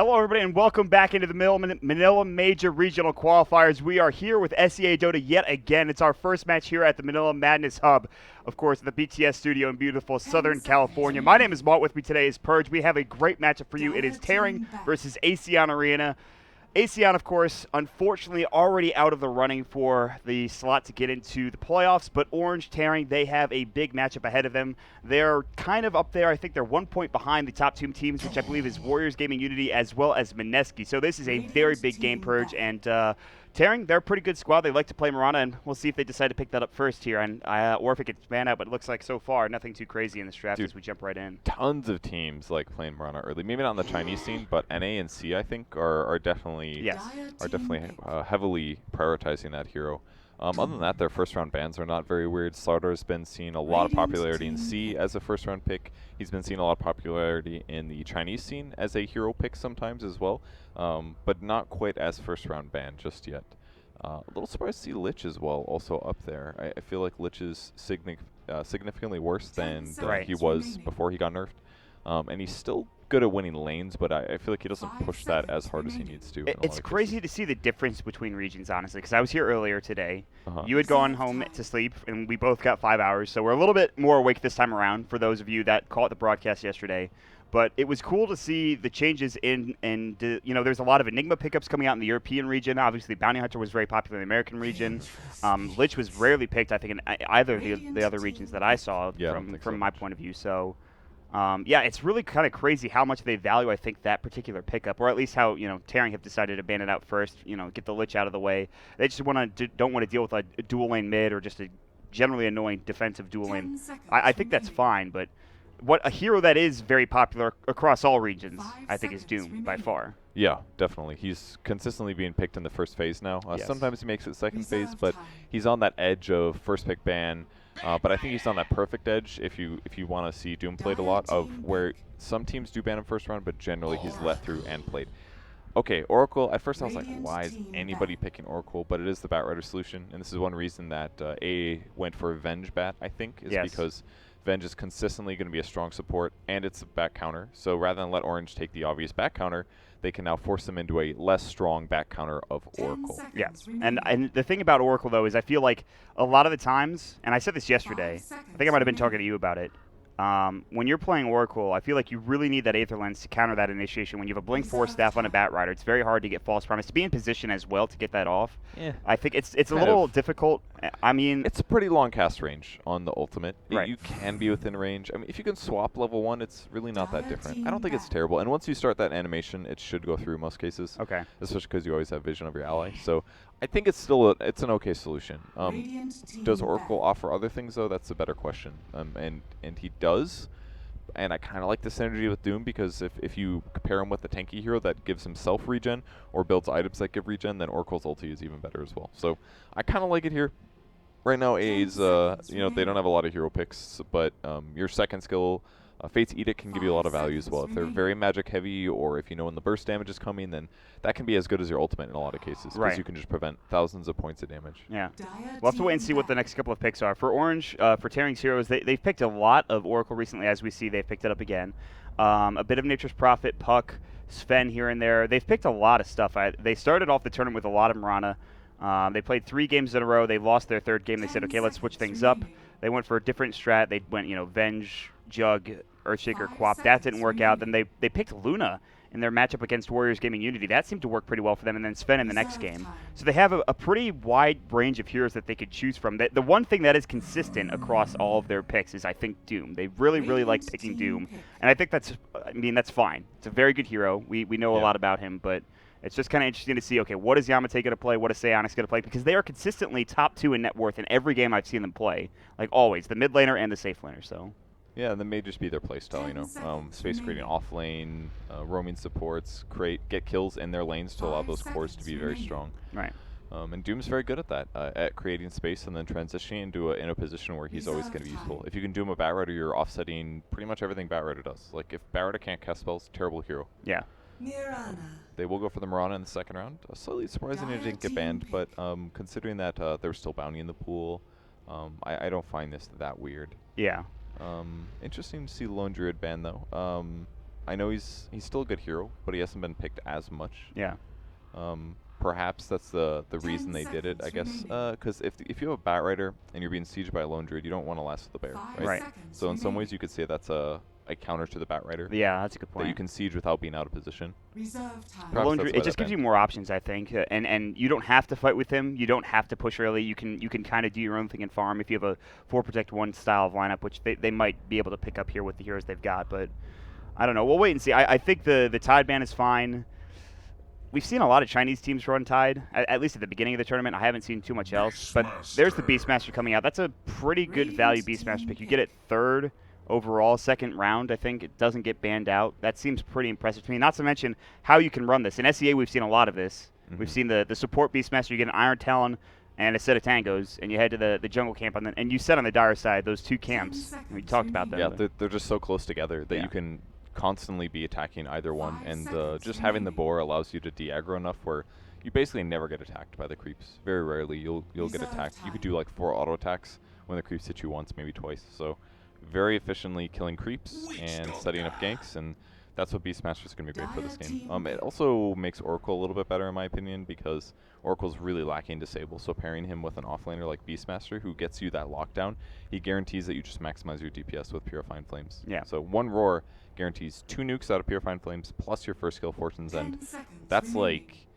Hello, everybody, and welcome back into the Manila Major Regional Qualifiers. We are here with SEA Dota yet again. It's our first match here at the Manila Madness Hub, of course, the BTS studio in beautiful Southern California. My name is Malt. With me today is Purge. We have a great matchup for you. It is Taring versus Acion Arena. Acion, of course, unfortunately already out of the running for the slot to get into the playoffs, but Orange.Taring, they have a big matchup ahead of them. They're kind of up there. I think they're 1 point behind the top two teams, which I believe is Warriors Gaming Unity as well as Mineski. So this is a very big game, Purge, and Taring, they're a pretty good squad. They like to play Mirana, and we'll see if they decide to pick that up first here, and or if it gets banned out, but it looks like so far nothing too crazy in this draft as we jump right in. Tons of teams like playing Mirana early. Maybe not on the Chinese scene, but NA and C, I think, are definitely heavily prioritizing that hero. Other than that, their first-round bans are not very weird. Slardar been seeing a lot of popularity in C as a first-round pick. He's been seeing a lot of popularity in the Chinese scene as a hero pick sometimes as well, but not quite as first-round ban just yet. A little surprised to see Lich as well also up there. I feel like Lich is significantly worse than he was before he got nerfed. And he's still good at winning lanes, but I feel like he doesn't push that as hard as he needs to. It's crazy to see the difference between regions, honestly, because I was here earlier today. You had gone home to sleep, and we both got 5 hours, so we're a little bit more awake this time around for those of you that caught the broadcast yesterday. But it was cool to see the changes there's a lot of Enigma pickups coming out in the European region. Obviously, Bounty Hunter was very popular in the American region. Lich was rarely picked, I think, in either of the other regions that I saw from my point of view. So, it's really kind of crazy how much they value, I think, that particular pickup, or at least how, Taring have decided to ban it out first, get the Lich out of the way. They just don't want to deal with a dual lane mid or just a generally annoying defensive dual lane. I think that's fine, but what a hero that is very popular across all regions, I think, is Doom by far. Yeah, definitely. He's consistently being picked in the first phase now. Sometimes he makes it second phase, but he's on that edge of first pick ban. But I think he's on that perfect edge if you want to see Doom played a lot, of where some teams do ban him first round, but generally he's let through and played. Okay, Oracle, at first I was like, why is anybody picking Oracle? But it is the Batrider solution, and this is one reason that A went for Venge Bat, I think, is because Venge is consistently going to be a strong support, and it's a back counter. So rather than let Orange take the obvious back counter, they can now force them into a less strong back counter of Oracle. Yeah, and the thing about Oracle, though, is I feel like a lot of the times, and I said this yesterday, I think I might have been talking to you about it, when you're playing Oracle, I feel like you really need that Aether Lens to counter that initiation. When you have a Blink 4 staff on a Batrider, it's very hard to get False Promise. To be in position as well to get that off, I think it's a little difficult. I mean, it's a pretty long cast range on the ultimate. Right. You can be within range. I mean, if you can swap level 1, it's really not that different. I don't think it's terrible. And once you start that animation, it should go through most cases. Okay. Especially because you always have vision of your ally. So I think it's still it's an okay solution. Does Oracle offer other things, though? That's a better question. And he does. And I kind of like the synergy with Doom, because if you compare him with the tanky hero that gives himself regen or builds items that give regen, then Oracle's ulti is even better as well. So I kind of like it here. Right now, A's, they don't have a lot of hero picks, but your second skill, Fate's Edict, can give you a lot of value as well. If they're very magic heavy, or if you know when the burst damage is coming, then that can be as good as your ultimate in a lot of cases, because you can just prevent thousands of points of damage. Yeah. We'll have to wait and see what the next couple of picks are. For Orange, for Taring's heroes, they've picked a lot of Oracle recently, as we see. They've picked it up again. A bit of Nature's Prophet, Puck, Sven here and there. They've picked a lot of stuff. They started off the tournament with a lot of Mirana. They played 3 games in a row. They lost their third game. They said, okay, let's switch things up. They went for a different strat. They went, Venge, Jug, Earthshaker, Quap. That didn't work out. Then they picked Luna in their matchup against Warriors Gaming Unity. That seemed to work pretty well for them, and then Sven in the next game. So they have a pretty wide range of heroes that they could choose from. The one thing that is consistent across all of their picks is, I think, Doom. They really, really like picking Doom, and I think that's fine. It's a very good hero. We know a lot about him, but it's just kind of interesting to see, okay, what is Yamate going to play? What is Sayonic's going to play? Because they are consistently top 2 in net worth in every game I've seen them play. Like always, the mid laner and the safe laner. So. Yeah, and that may just be their playstyle, space creating off lane, roaming supports, get kills in their lanes to allow those cores to be very strong. Right. And Doom's very good at that, at creating space and then transitioning into in a position where he's always going to be useful. If you can Doom a Batrider, you're offsetting pretty much everything Batrider does. Like, if Batrider can't cast spells, terrible hero. Yeah. They will go for the Mirana in the second round. Slightly surprising it didn't get banned, but considering that there was still bounty in the pool, I don't find this that weird. Yeah. Interesting to see Lone Druid ban, though. I know he's still a good hero, but he hasn't been picked as much. Yeah. Perhaps that's the reason they did it, I guess. Because if you have a Bat Rider and you're being sieged by a Lone Druid, you don't want to last with the Bear, right? So in some ways you could say that's a counter to the Bat Rider. Yeah, that's a good point. That you can siege without being out of position. Lone Druid, it just gives you more options, I think, and you don't have to fight with him. You don't have to push early. You can kind of do your own thing and farm if you have a 4 protect 1 style of lineup, which they might be able to pick up here with the heroes they've got. But I don't know. We'll wait and see. I think the Tide ban is fine. We've seen a lot of Chinese teams run Tide, at least at the beginning of the tournament. I haven't seen too much else. But there's the Beastmaster coming out. That's a pretty good value Beastmaster pick. You get it 3rd overall, 2nd round, I think. It doesn't get banned out. That seems pretty impressive to me. Not to mention how you can run this. In SEA, we've seen a lot of this. We've seen the support Beastmaster. You get an Iron Talon and a set of Tangos, and you head to the jungle camp, and you set on the dire side those 2 camps. We talked about them. Yeah, they're just so close together that you can constantly be attacking either one, and just having the boar allows you to de-aggro enough where you basically never get attacked by the creeps. Very rarely you'll get attacked. You could do like 4 auto attacks when the creeps hit you once, maybe twice. So very efficiently killing creeps and setting up ganks, and that's what Beastmaster is going to be great for this game. It also makes Oracle a little bit better in my opinion, because Oracle's really lacking disable, so pairing him with an offlaner like Beastmaster who gets you that lockdown, he guarantees that you just maximize your DPS with Purifying Flames. Yeah. So 1 Roar guarantees 2 nukes out of Purifying Flames plus your first skill Fortune's End. That's like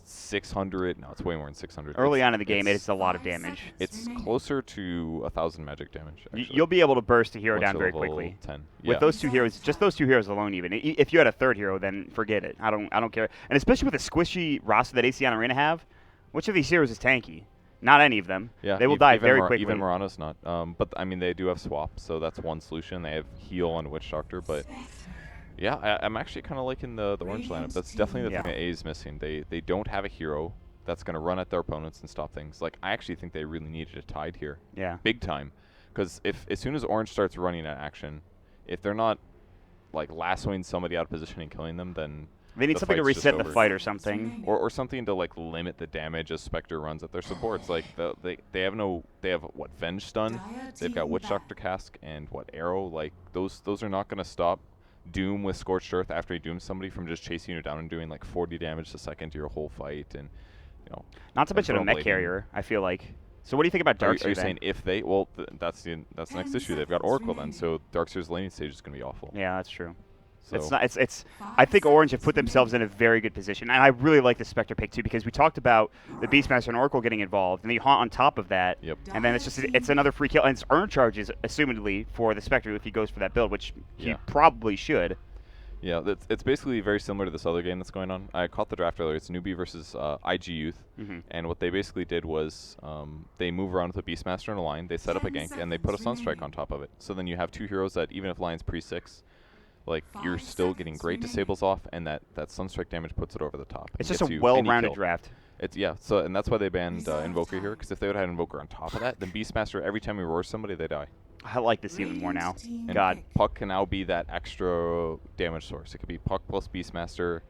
600. No, it's way more than 600. Early on in the game, it's a lot of damage. It's closer to 1,000 magic damage. You'll be able to burst a hero down very quickly. 10. With those 2 heroes, just those 2 heroes alone, even if you had a 3rd hero, then forget it. I don't care. And especially with the squishy roster that Acion Arena have, which of these heroes is tanky? Not any of them. Yeah, they will die very quickly. Even Morano's not. But I mean, they do have swap, so that's one solution. They have heal and Witch Doctor, but yeah, I'm actually kind of liking the orange lineup. That's definitely the thing that A is missing. They don't have a hero that's going to run at their opponents and stop things. Like, I actually think they really needed a Tide here. Yeah. Big time. Because as soon as Orange starts running at action, if they're not like lassoing somebody out of position and killing them, then they need something to reset the fight or something. Or something to like limit the damage as Spectre runs at their supports. Like they have what, Venge Stun? They've got Witch Doctor Cask and what, Arrow? Like those are not gonna stop Doom with Scorched Earth after he dooms somebody from just chasing you down and doing like 40 damage a second to your whole fight, and not to mention a mech carrier, I feel like. So what do you think about Darkseer? Are you saying if they? Well, that's the next issue. They've got Oracle then, so Darkseer's laning stage is going to be awful. Yeah, that's true. So It's. I think Orange have put themselves in a very good position, and I really like the Spectre pick too, because we talked about the Beastmaster and Oracle getting involved, and the Haunt on top of that. Yep. And then it's another free kill, and it's earn charges, assumedly, for the Spectre if he goes for that build, which he probably should. Yeah, it's basically very similar to this other game that's going on. I caught the draft earlier. It's Newbie versus IG Youth, and what they basically did was they move around with a Beastmaster in a line, they set up a gank, and they put a Sunstrike on top of it. So then you have 2 heroes that even if line's pre-6, like you're still getting great disables off, and that Sunstrike damage puts it over the top. It's just a well-rounded draft. And that's why they banned Invoker here, because if they would have had Invoker on top of that, then Beastmaster, every time he roars somebody, they die. I like this even more now. And God. Puck can now be that extra damage source. It could be Puck plus Beastmaster.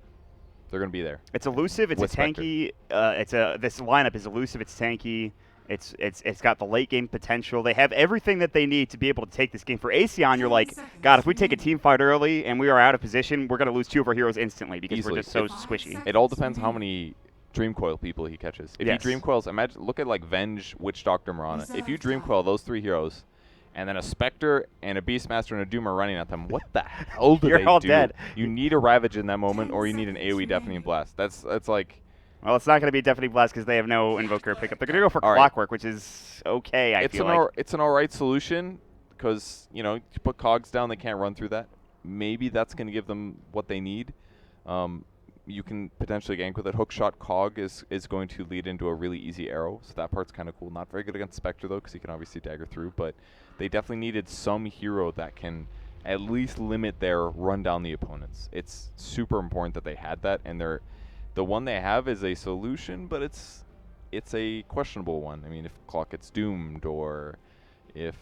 They're going to be there. It's elusive. It's a tanky. This lineup is elusive. It's tanky. It's got the late game potential. They have everything that they need to be able to take this game. For Acion, you're like, God, if we take a team fight early and we are out of position, we're going to lose 2 of our heroes instantly because we're just so squishy. It all depends how many Dream Coil people he catches. If he Dream Coils, look at like Venge, Witch Doctor, Mirana. If you Dream Coil those 3 heroes, and then a Spectre and a Beastmaster and a Doom are running at them, what the hell do they do? You're all dead. You need a Ravage in that moment, or you need an AoE Deafening Blast. That's like... Well, it's not going to be a Deafening Blast because they have no Invoker pickup. They're going to go for Clockwork, which is okay, I feel like. It's an alright solution, because, you put Cogs down, they can't run through that. Maybe that's going to give them what they need. You can potentially gank with it. Hookshot Cog is going to lead into a really easy arrow, so that part's kind of cool. Not very good against Spectre, though, because he can obviously dagger through, but they definitely needed some hero that can at least limit their run down the opponents. It's super important that they had that, and the one they have is a solution, but it's a questionable one. I mean, if Clock gets doomed, or if...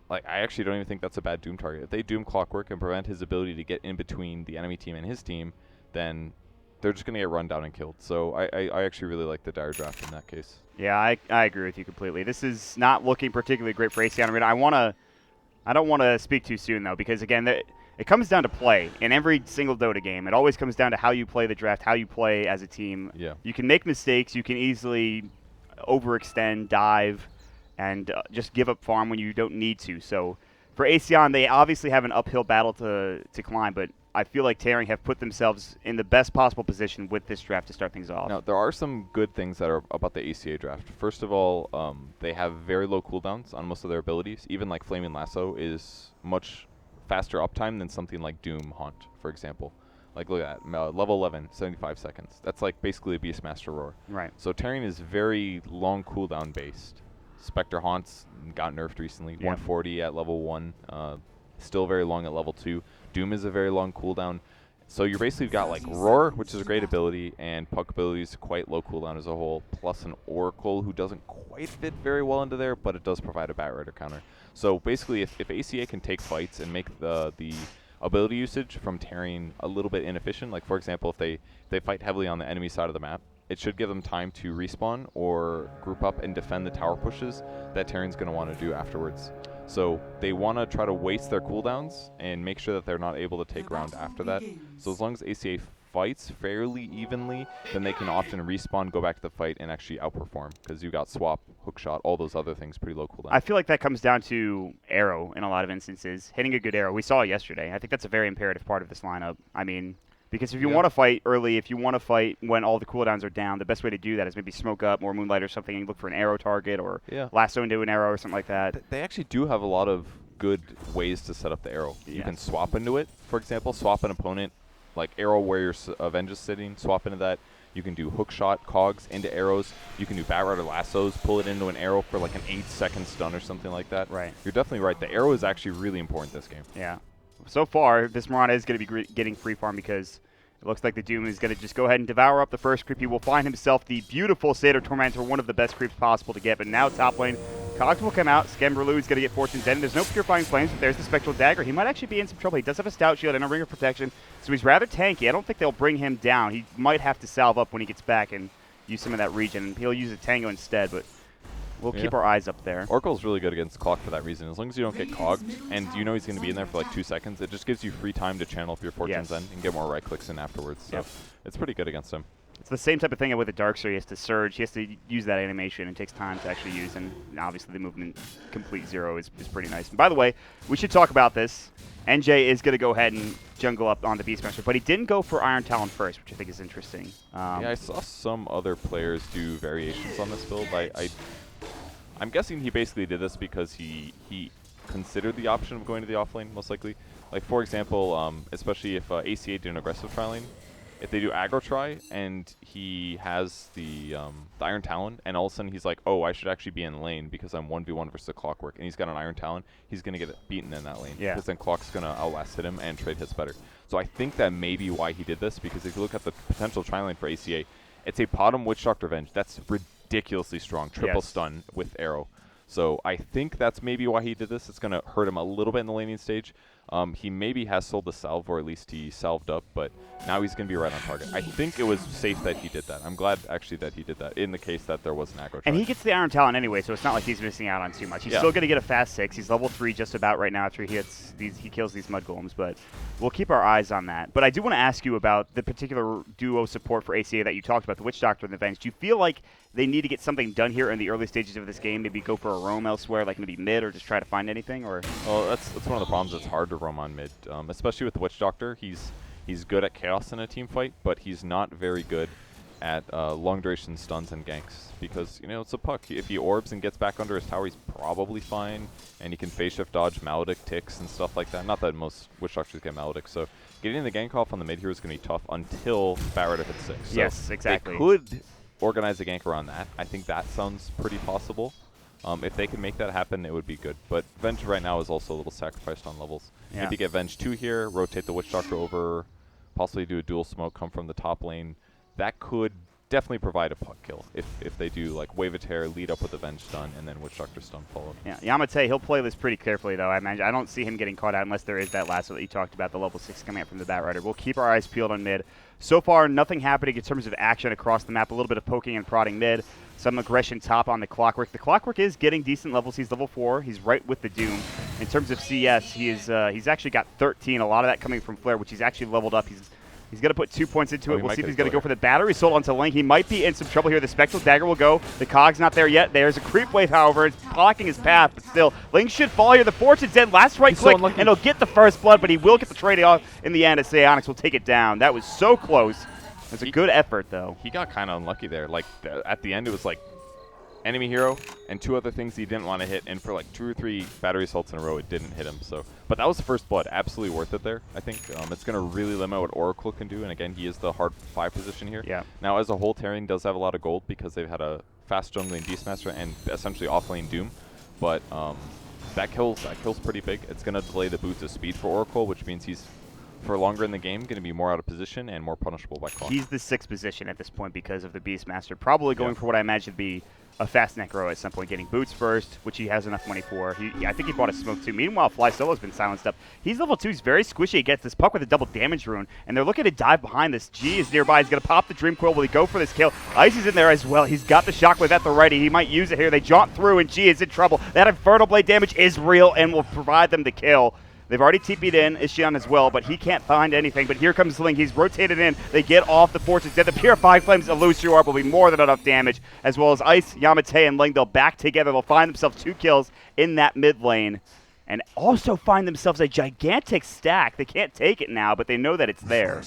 Like, I actually don't even think that's a bad Doom target. If they Doom Clockwork and prevent his ability to get in between the enemy team and his team, then they're just going to get run down and killed. So I actually really like the Dire draft in that case. Yeah, I agree with you completely. This is not looking particularly great for Acion Arena. I don't want to speak too soon, though, because, again, it comes down to play in every single Dota game. It always comes down to how you play the draft, how you play as a team. Yeah. You can make mistakes. You can easily overextend, dive, and just give up farm when you don't need to. So for Acion, they obviously have an uphill battle to climb, but I feel like Taring have put themselves in the best possible position with this draft to start things off. Now, there are some good things that are about the ACA draft. First of all, they have very low cooldowns on most of their abilities. Even like Flaming Lasso is much faster uptime than something like Doom Haunt, for example. Like, look at that, level 11, 75 seconds. That's like basically a Beastmaster Roar. Right. So Taring is very long cooldown based. Spectre Haunts got nerfed recently, 140 at level 1, still very long at level 2. Doom is a very long cooldown. So you're basically got like Roar, which is a great ability, and Puck ability is quite low cooldown as a whole, plus an Oracle who doesn't quite fit very well into there, but it does provide a Batrider counter. So basically, if ACA can take fights and make the ability usage from Taring a little bit inefficient, like for example, if they fight heavily on the enemy side of the map, it should give them time to respawn or group up and defend the tower pushes that Taring's going to want to do afterwards. So they want to try to waste their cooldowns and make sure that they're not able to take ground after that. So as long as ACA fights fairly evenly, then they can often respawn, go back to the fight, and actually outperform, because you got swap, hookshot, all those other things pretty low cooldown. I feel like that comes down to arrow in a lot of instances. Hitting a good arrow. We saw it yesterday. I think that's a very imperative part of this lineup. I mean, because if you want to fight early, if you want to fight when all the cooldowns are down, the best way to do that is maybe smoke up or Moonlight or something and look for an arrow target or lasso into an arrow or something like that. They actually do have a lot of good ways to set up the arrow. You can swap into it, for example, swap an opponent, like arrow where your Avenge is sitting, swap into that. You can do hookshot cogs into arrows. You can do Batrider lassos, pull it into an arrow for like an 8-second stun or something like that. Right. You're definitely right. The arrow is actually really important this game. Yeah. So far, this Mirana is going to be getting free farm because it looks like the Doom is going to just go ahead and devour up the first creep. He will find himself the beautiful Satyr Tormentor, one of the best creeps possible to get. But now top lane, Cogs will come out. Skemberloo is going to get Fortune's End. There's no Purifying Flames, but there's the Spectral Dagger. He might actually be in some trouble. He does have a Stout Shield and a Ring of Protection, so he's rather tanky. I don't think they'll bring him down. He might have to salve up when he gets back and use some of that regen. He'll use a Tango instead, but we'll keep our eyes up there. Oracle's really good against Clock for that reason. As long as you don't get cogged and you know he's going to be in there for like 2 seconds, it just gives you free time to channel up your Fortune's End and get more right clicks in afterwards. So it's pretty good against him. It's the same type of thing with the Darkseer. He has to surge. He has to use that animation. It takes time to actually use, and obviously the movement complete 0 is pretty nice. And by the way, we should talk about this. NJ is going to go ahead and jungle up on the Beastmaster, but he didn't go for Iron Talon first, which I think is interesting. Yeah, I saw some other players do variations on this build. I'm guessing he basically did this because he considered the option of going to the offlane, most likely. Like, for example, especially if ACA did an aggressive tri lane, if they do aggro try and he has the Iron Talon, and all of a sudden he's like, oh, I should actually be in lane because I'm 1v1 versus the Clockwork, and he's got an Iron Talon, he's going to get beaten in that lane. Yeah. Because then Clock's going to outlast hit him and trade hits better. So I think that may be why he did this, because if you look at the potential tri lane for ACA, it's a bottom Witch Doctor Revenge. That's ridiculously strong. Triple stun with arrow. So I think that's maybe why he did this. It's going to hurt him a little bit in the laning stage. He maybe has sold the salve, or at least he salved up, but now he's going to be right on target. I think it was safe that he did that. I'm glad, actually, that he did that in the case that there was an aggro charge. And he gets the Iron Talon anyway, so it's not like he's missing out on too much. He's still going to get a fast 6. He's level 3 just about right now after he kills these Mud Golems, but we'll keep our eyes on that. But I do want to ask you about the particular duo support for ACA that you talked about, the Witch Doctor and the Venge. Do you feel like they need to get something done here in the early stages of this game? Maybe go for a roam elsewhere, like maybe mid, or just try to find anything? Or well, that's one of the problems. It's hard to roam on mid, especially with the Witch Doctor. He's good at chaos in a team fight, but he's not very good at long duration stuns and ganks, because it's a Puck. If he orbs and gets back under his tower, he's probably fine, and he can phase shift dodge Maledict ticks and stuff like that. Not that most Witch Doctors get Maledict, so getting the gank off on the mid here is going to be tough until Batrider hits 6. So yes, exactly. They could organize a gank around that. I think that sounds pretty possible. If they can make that happen, it would be good. But Venge right now is also a little sacrificed on levels. Yeah. Maybe get Venge 2 here, rotate the Witch Doctor over, possibly do a dual smoke, come from the top lane. That could definitely provide a Puck kill if they do like Wave of Terror, lead up with the Venge stun, and then Witch Doctor stun follow. Yeah, Yamate, he'll play this pretty carefully, though. I don't see him getting caught out unless there is that lasso that you talked about, the level 6 coming out from the Batrider. We'll keep our eyes peeled on mid. So far, nothing happening in terms of action across the map. A little bit of poking and prodding mid. some aggression top on the Clockwork. The Clockwork is getting decent levels. He's level 4. He's right with the Doom. In terms of CS, he's actually got 13. A lot of that coming from Flare, which he's actually leveled up. He's going to put 2 points into it. We'll see if he's going to go for the battery sold onto Ling. He might be in some trouble here. The Spectral Dagger will go. The Cog's not there yet. There's a creep wave, however. It's blocking his path, but still, Ling should fall here. The Fortune's End, last right click, and he'll get the first blood, but he will get the trade off in the end as Acion will take it down. That was so close. It was a good effort, though. He got kind of unlucky there. Like, at the end, it was like enemy hero and 2 other things he didn't want to hit, and for like 2 or 3 battery assaults in a row, it didn't hit him. So, but that was the first blood. Absolutely worth it there, I think. It's going to really limit what Oracle can do, and again, he is the hard 5 position here. Yeah. Now, as a whole, Taring does have a lot of gold because they've had a fast jungling Beastmaster and essentially off-lane Doom, but that kills pretty big. It's going to delay the boost of speed for Oracle, which means he's, for longer in the game, going to be more out of position and more punishable by clock. He's the 6th position at this point because of the Beastmaster. Probably going for what I imagine to be a fast necro at some point, getting boots first, which he has enough money for. I think he bought a smoke too. Meanwhile, Fly Solo's been silenced up. He's level 2. He's very squishy. He gets this puck with a double damage rune, and they're looking to dive behind this. G is nearby. He's going to pop the Dream Coil. Will he go for this kill? Ice is in there as well. He's got the Shockwave at the ready. He might use it here. They jaunt through, and G is in trouble. That Infernal Blade damage is real and will provide them the kill. They've already TP'd in Acion as well, but he can't find anything. But here comes Ling. He's rotated in. They get off the Fortune's Dead. The Purifying Flames Illusory Orb will be more than enough damage, as well as Ice, Yamate, and Ling. They'll back together. They'll find themselves 2 kills in that mid lane, and also find themselves a gigantic stack. They can't take it now, but they know that it's there.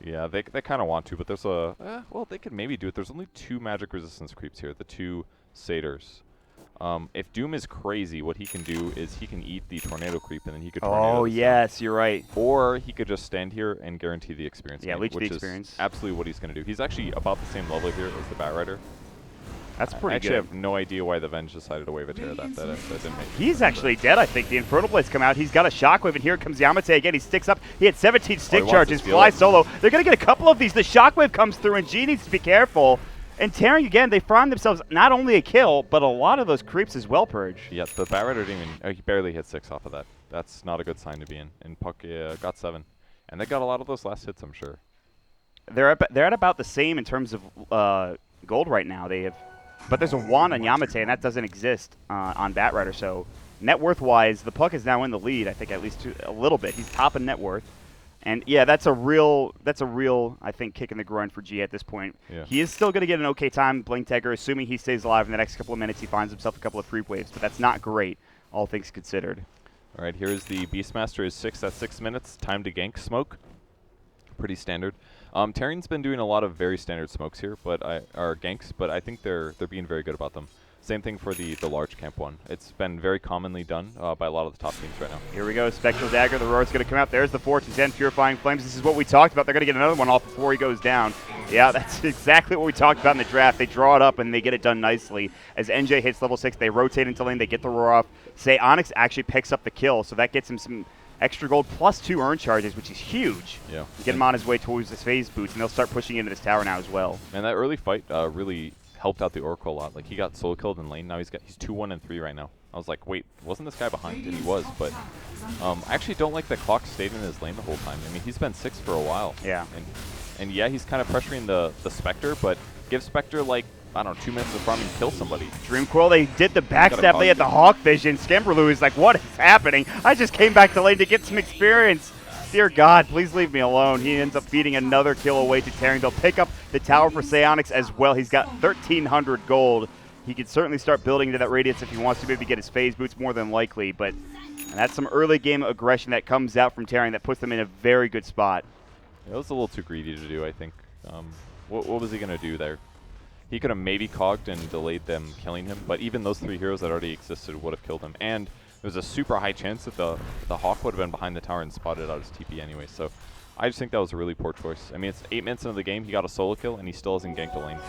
Yeah, they kind of want to, but there's a... well, they could maybe do it. There's only 2 magic resistance creeps here, the 2 satyrs. If Doom is crazy, what he can do is he can eat the tornado creep, and then he could tornado. Oh, yes, you're right. Or he could just stand here and guarantee the experience. Yeah, leech the which experience. Is absolutely what he's going to do. He's actually about the same level here as the Batrider. That's pretty good. I actually have no idea why the Venge decided to wave a tear. That didn't make He's actually dead, I think. The Infernal Blades come out. He's got a Shockwave, and here comes Yamate again. He sticks up. He had 17 stick charges. Fly Solo. They're going to get a couple of these. The Shockwave comes through, and G needs to be careful. And Taring, again, they find themselves not only a kill, but a lot of those creeps as well, Purge. Yeah, the Batrider didn't even... he barely hit 6 off of that. That's not a good sign to be in. And Puck got 7. And they got a lot of those last hits, I'm sure. They're at about the same in terms of gold right now. But there's a wand on Yamate, and that doesn't exist on Batrider. So net worth-wise, the Puck is now in the lead, I think, at least a little bit. He's top in net worth. And yeah, that's a real, I think, kick in the groin for G at this point. Yeah. He is still going to get an okay time, Blink Tagger, assuming he stays alive in the next couple of minutes. He finds himself a couple of creep waves, but that's not great, all things considered. All right, here's the Beastmaster is 6 at 6 minutes. Time to gank smoke. Pretty standard. Taring's been doing a lot of very standard smokes here, or ganks, but I think they're being very good about them. Same thing for the large camp one. It's been very commonly done by a lot of the top teams right now. Here we go, Spectral Dagger. The roar's going to come out. There's the Fortune's End, Purifying Flames. This is what we talked about. They're going to get another one off before he goes down. Yeah, that's exactly what we talked about in the draft. They draw it up, and they get it done nicely. As NJ hits level 6, they rotate into lane. They get the roar off. Say Onyx actually picks up the kill, so that gets him some extra gold plus 2 earn charges, which is huge. Yeah. Get him on his way towards his phase boots, and they'll start pushing into this tower now as well. And that early fight really helped out the Oracle a lot. Like, he got solo killed in lane. Now he's 2-1 and 3 right now. I was like, wait, wasn't this guy behind? And he was, but I actually don't like that Clock stayed in his lane the whole time. I mean, he's been 6 for a while. Yeah. And yeah, he's kind of pressuring the Spectre, but give Spectre, like, I don't know, 2 minutes to farm and kill somebody. Dream Coil, they did the backstab. They had the Hawk Vision. Skimberloo is like, what is happening? I just came back to lane to get some experience. Dear God, please leave me alone. He ends up feeding another kill away to Taring. They'll pick up the tower for Psionics as well. He's got 1,300 gold. He could certainly start building into that radius if he wants to maybe get his phase boots, more than likely. But that's some early game aggression that comes out from Taring that puts them in a very good spot. It was a little too greedy to do, I think. What was he going to do there? He could have maybe cogged and delayed them killing him, but even those 3 heroes that already existed would have killed him. And there's a super high chance that the Hawk would have been behind the tower and spotted out his TP anyway. So I just think that was a really poor choice. I mean, it's 8 minutes into the game. He got a solo kill, and he still hasn't ganked a lane.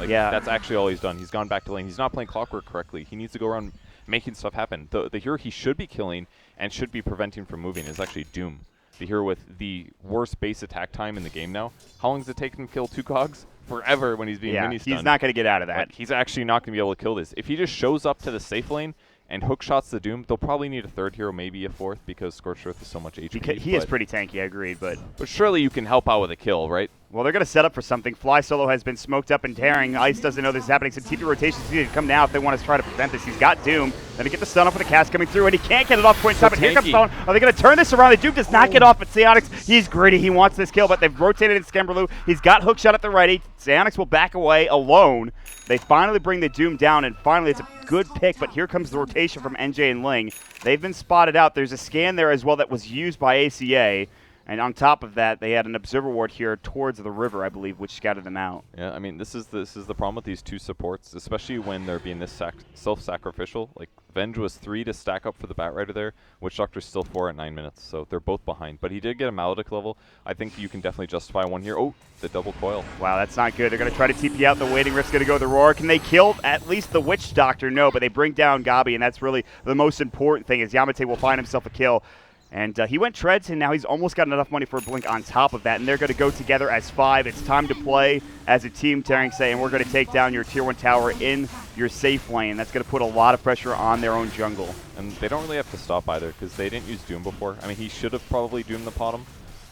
Like, yeah. That's actually all he's done. He's gone back to lane. He's not playing Clockwork correctly. He needs to go around making stuff happen. The hero he should be killing and should be preventing from moving is actually Doom, the hero with the worst base attack time in the game now. How long does it take him to kill 2 cogs? Forever when he's being mini-stunned. He's not going to get out of that. But he's actually not going to be able to kill this. If he just shows up to the safe lane and hook shots the Doom, they'll probably need a 3rd hero, maybe a 4th, because Scorched Earth is so much HP. He is pretty tanky, I agree. But surely you can help out with a kill, right? Well, they're going to set up for something. Fly Solo has been smoked up and tearing. Ice doesn't know this is happening. Some TP rotations need to come now if they want to try to prevent this. He's got Doom. Then to get the stun off with the cast coming through, and he can't get it off point top. But here comes Stone. Are they going to turn this around? The Doom does not get off, but Psionics, he's greedy. He wants this kill, but they've rotated in Skemberloo. He's got hookshot at the ready. Psionics will back away alone. They finally bring the Doom down, and finally it's a good pick, but here comes the rotation from NJ and Ling. They've been spotted out. There's a scan there as well that was used by ACA. And on top of that, they had an observer ward here towards the river, I believe, which scouted them out. Yeah, I mean, this is the problem with these two supports, especially when they're being this self-sacrificial. Like, Venge was 3 to stack up for the Batrider there, Witch Doctor's still 4 at 9 minutes, so they're both behind. But he did get a Maledict level. I think you can definitely justify one here. Oh, the double coil. Wow, that's not good. They're going to try to TP out. The Waiting Rift's going to go to the Roar. Can they kill at least the Witch Doctor? No, but they bring down Gabi, and that's really the most important thing, is Yamate will find himself a kill. And he went Treads, and now he's almost got enough money for a Blink on top of that. And they're going to go together as 5. It's time to play as a team, Taring saying, we're going to take down your Tier 1 tower in your safe lane. That's going to put a lot of pressure on their own jungle. And they don't really have to stop either, because they didn't use Doom before. I mean, he should have probably Doomed the bottom.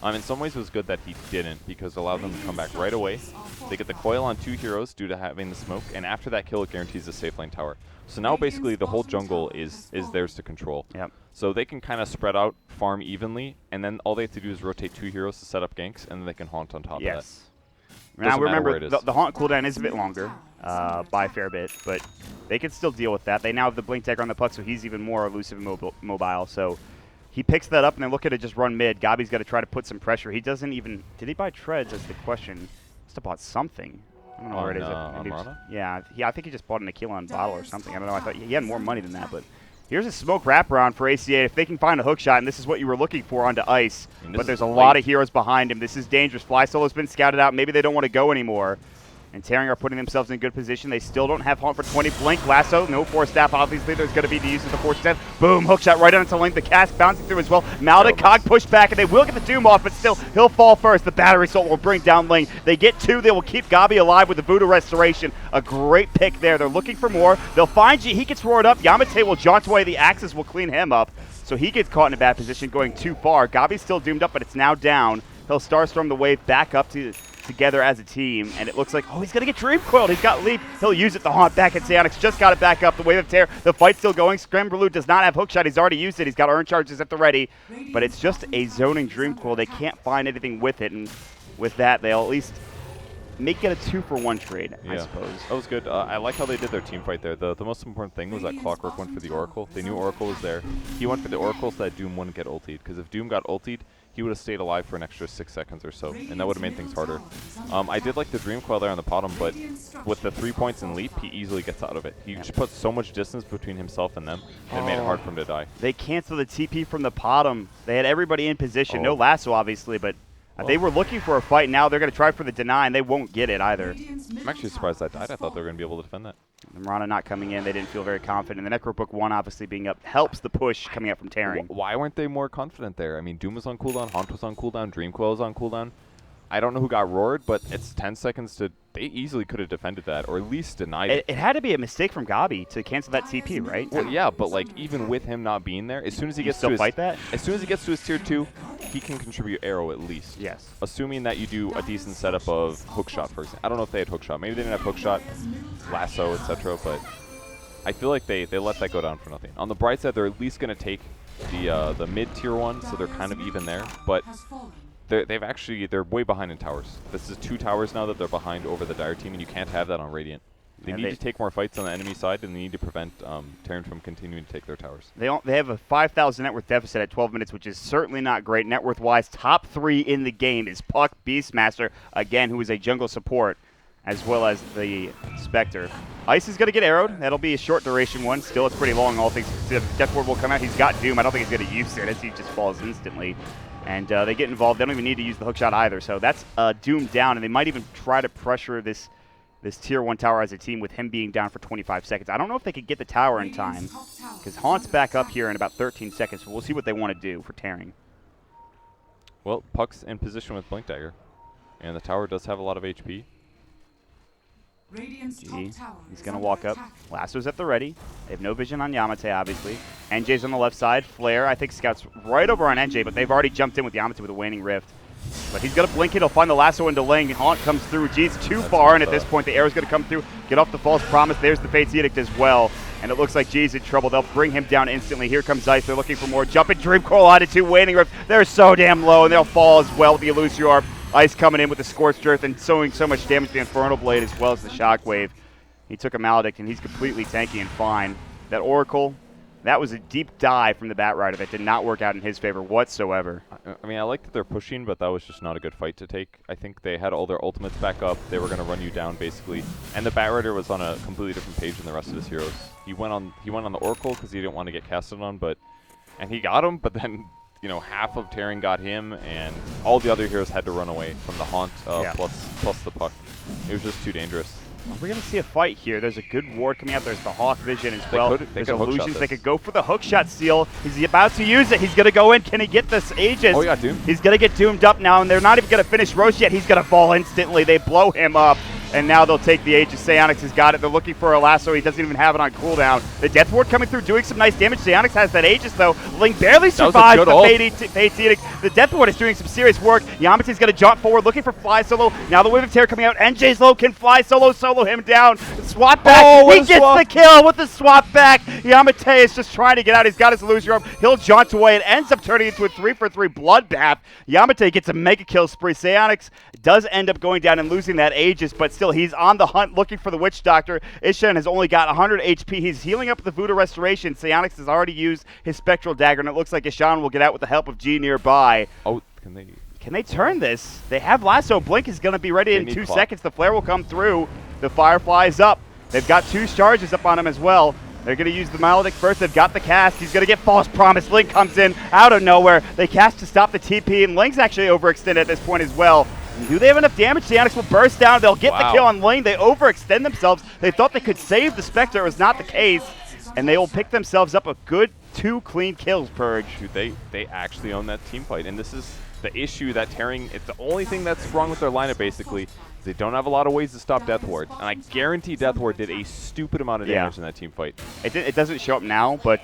In some ways, it was good that he didn't, because it allowed them to come back right away. They get the coil on 2 heroes due to having the smoke, and after that kill, it guarantees a safe lane tower. So now basically the whole jungle is theirs to control. Yep. So they can kind of spread out, farm evenly, and then all they have to do is rotate 2 heroes to set up ganks, and then they can haunt on top of that. Now remember, the haunt cooldown is a bit longer by a fair bit, but they can still deal with that. They now have the Blink Dagger on the Puck, so he's even more elusive and mobile. So he picks that up, and they're looking to just run mid. Gabi's got to try to put some pressure. He doesn't even... Did he buy Treads? That's the question. Must have bought something. I don't know where it is. I think he just bought an Aquilon bottle or something. I don't know. I thought he had more money than that, but here's a smoke wraparound for ACA. If they can find a hook shot, and this is what you were looking for onto Ice, but there's a lot of heroes behind him. This is dangerous. Fly Solo's been scouted out. Maybe they don't want to go anymore. And Taring are putting themselves in good position. They still don't have Haunt for 20. Blink, Lasso, no Force Staff. Obviously, there's going to be the use of the Force Staff. Boom, hookshot right onto Link. The cast bouncing through as well. Maledict, Cog pushed back, and they will get the Doom off, but still, he'll fall first. The Battery Soul will bring down Ling. They get 2. They will keep Gabi alive with the Voodoo Restoration. A great pick there. They're looking for more. They'll find G. He gets roared up. Yamate will jaunt away. The Axis will clean him up. So he gets caught in a bad position going too far. Gabi's still doomed up, but it's now down. He'll Starstorm the wave back up together as a team, and it looks like, oh, he's going to get Dream Coiled. He's got Leap. He'll use it to haunt back at Psionics. Just got it back up. The Wave of Terror. The fight's still going. Skemberloo does not have hookshot. He's already used it. He's got Urn Charges at the ready, but it's just a zoning Dream Coil. They can't find anything with it, and with that, they'll at least make it a 2-for-1 trade, I suppose. That was good. I like how they did their team fight there. The most important thing was that Clockwork went for the Oracle. They knew Oracle was there. He went for the Oracle so that Doom wouldn't get ultied, because if Doom got ultied, he would have stayed alive for an extra 6 seconds or so, and that would have made things harder. I did like the Dream Coil there on the bottom, but with the 3 points in Leap, he easily gets out of it. He just puts so much distance between himself and them, and it made it hard for him to die. They canceled the TP from the bottom. They had everybody in position. No Lasso, obviously, but they were looking for a fight. Now they're going to try for the deny, and they won't get it either. I'm actually surprised that died. I thought they were going to be able to defend that. Mirana not coming in. They didn't feel very confident. The Necrobook 1 obviously being up helps the push coming up from Taring. Why weren't they more confident there? I mean, Doom was on cooldown, Haunt was on cooldown, Dream Coil was on cooldown. I don't know who got roared, but it's 10 seconds to... They easily could have defended that, or at least denied it. It had to be a mistake from Gabi to cancel that TP, right? Well, yeah, but like even with him not being there, as soon as he gets to his... As soon as he gets to his tier 2, he can contribute arrow at least. Yes. Assuming that you do a decent setup of hookshot, for example. I don't know if they had hookshot. Maybe they didn't have hookshot, lasso, etc., but I feel like they let that go down for nothing. On the bright side, they're at least going to take the mid tier 1, so they're kind of even there, but they're way behind in towers. This is 2 towers now that they're behind over the Dire team, and you can't have that on Radiant. They need to take more fights on the enemy side, and they need to prevent Terran from continuing to take their towers. They have a 5,000 net worth deficit at 12 minutes, which is certainly not great. Net worth-wise, top 3 in the game is Puck, Beastmaster, again, who is a jungle support, as well as the Spectre. Ice is going to get arrowed. That'll be a short duration one. Still, it's pretty long. All things considered. Death Ward will come out. He's got Doom. I don't think he's going to use it as he just falls instantly. And they get involved. They don't even need to use the hookshot either. So that's Doom down, and they might even try to pressure this tier 1 tower as a team with him being down for 25 seconds. I don't know if they could get the tower in time, because Haunt's back up here in about 13 seconds. So we'll see what they want to do for Taring. Well, Puck's in position with Blink Dagger, and the tower does have a lot of HP. He's going to walk up. Lasso's at the ready. They have no vision on Yamate, obviously. NJ's on the left side. Flare, I think, scouts right over on NJ, but they've already jumped in with Yamate with a Waning Rift. But he's going to blink it. He'll find the lasso into Ling. Haunt comes through. G's too far, and at this point, the arrow's going to come through. Get off the false promise. There's the Fate's Edict as well. And it looks like G's in trouble. They'll bring him down instantly. Here comes Ice. They're looking for more. Jumping Dream Coil onto 2 Waning Rift. They're so damn low, and they'll fall as well with the Illusory Orb. Ice coming in with the Scorched Earth and sowing so much damage to the Infernal Blade as well as the Shockwave. He took a Maledict, and he's completely tanky and fine. That Oracle, that was a deep dive from the Batrider that did not work out in his favor whatsoever. I mean, I like that they're pushing, but that was just not a good fight to take. I think they had all their ultimates back up. They were going to run you down, basically. And the Batrider was on a completely different page than the rest of his heroes. He went on the Oracle because he didn't want to get casted on, and he got him, but then, you know, half of Taring got him, and all the other heroes had to run away from the Haunt plus the Puck. It was just too dangerous. We're going to see a fight here. There's a good ward coming out. There's the Hawk Vision as well. There's illusions. They could go for the hookshot seal. He's about to use it. He's going to go in. Can he get this Aegis? Oh, yeah, Doom. He's going to get doomed up now, and they're not even going to finish Roche yet. He's going to fall instantly. They blow him up, and now they'll take the Aegis. Psionics has got it. They're looking for a lasso. He doesn't even have it on cooldown. The Death Ward coming through, doing some nice damage. Psionics has that Aegis, though. Ling barely survives the Fate's Edict. The Death Ward is doing some serious work. Yamate's going to jump forward, looking for Fly Solo. Now the Wave of Terror coming out. NJ's low, can Fly Solo him down. Swap back. He gets the kill with the swap back. Yamate is just trying to get out. He's got his Illusory Orb. He'll jaunt away. It ends up turning into a 3-for-3 bloodbath. Yamate gets a mega kill spree. Psionics does end up going down and losing that Aegis, but still he's on the hunt looking for the Witch Doctor. Acion has only got 100 HP. He's healing up with the Voodoo Restoration. Psionics has already used his Spectral Dagger, and it looks like Acion will get out with the help of G nearby. Oh, Can they turn this? They have Lasso. Blink is going to be ready in 2 seconds. The Flare will come through. The Firefly is up. They've got 2 charges up on him as well. They're going to use the Maledict first. They've got the cast. He's going to get False Promise. Link comes in out of nowhere. They cast to stop the TP, and Link's actually overextended at this point as well. Do they have enough damage? Psionics will burst down. They'll get the kill on Ling. They overextend themselves. They thought they could save the Spectre. It was not the case. And they will pick themselves up a good 2 clean kills, Purge. Dude, they actually own that team fight, and this is the issue that Taring, it's the only thing that's wrong with their lineup, basically, is they don't have a lot of ways to stop Death Ward. And I guarantee Death Ward did a stupid amount of damage in that team fight. It doesn't show up now, but...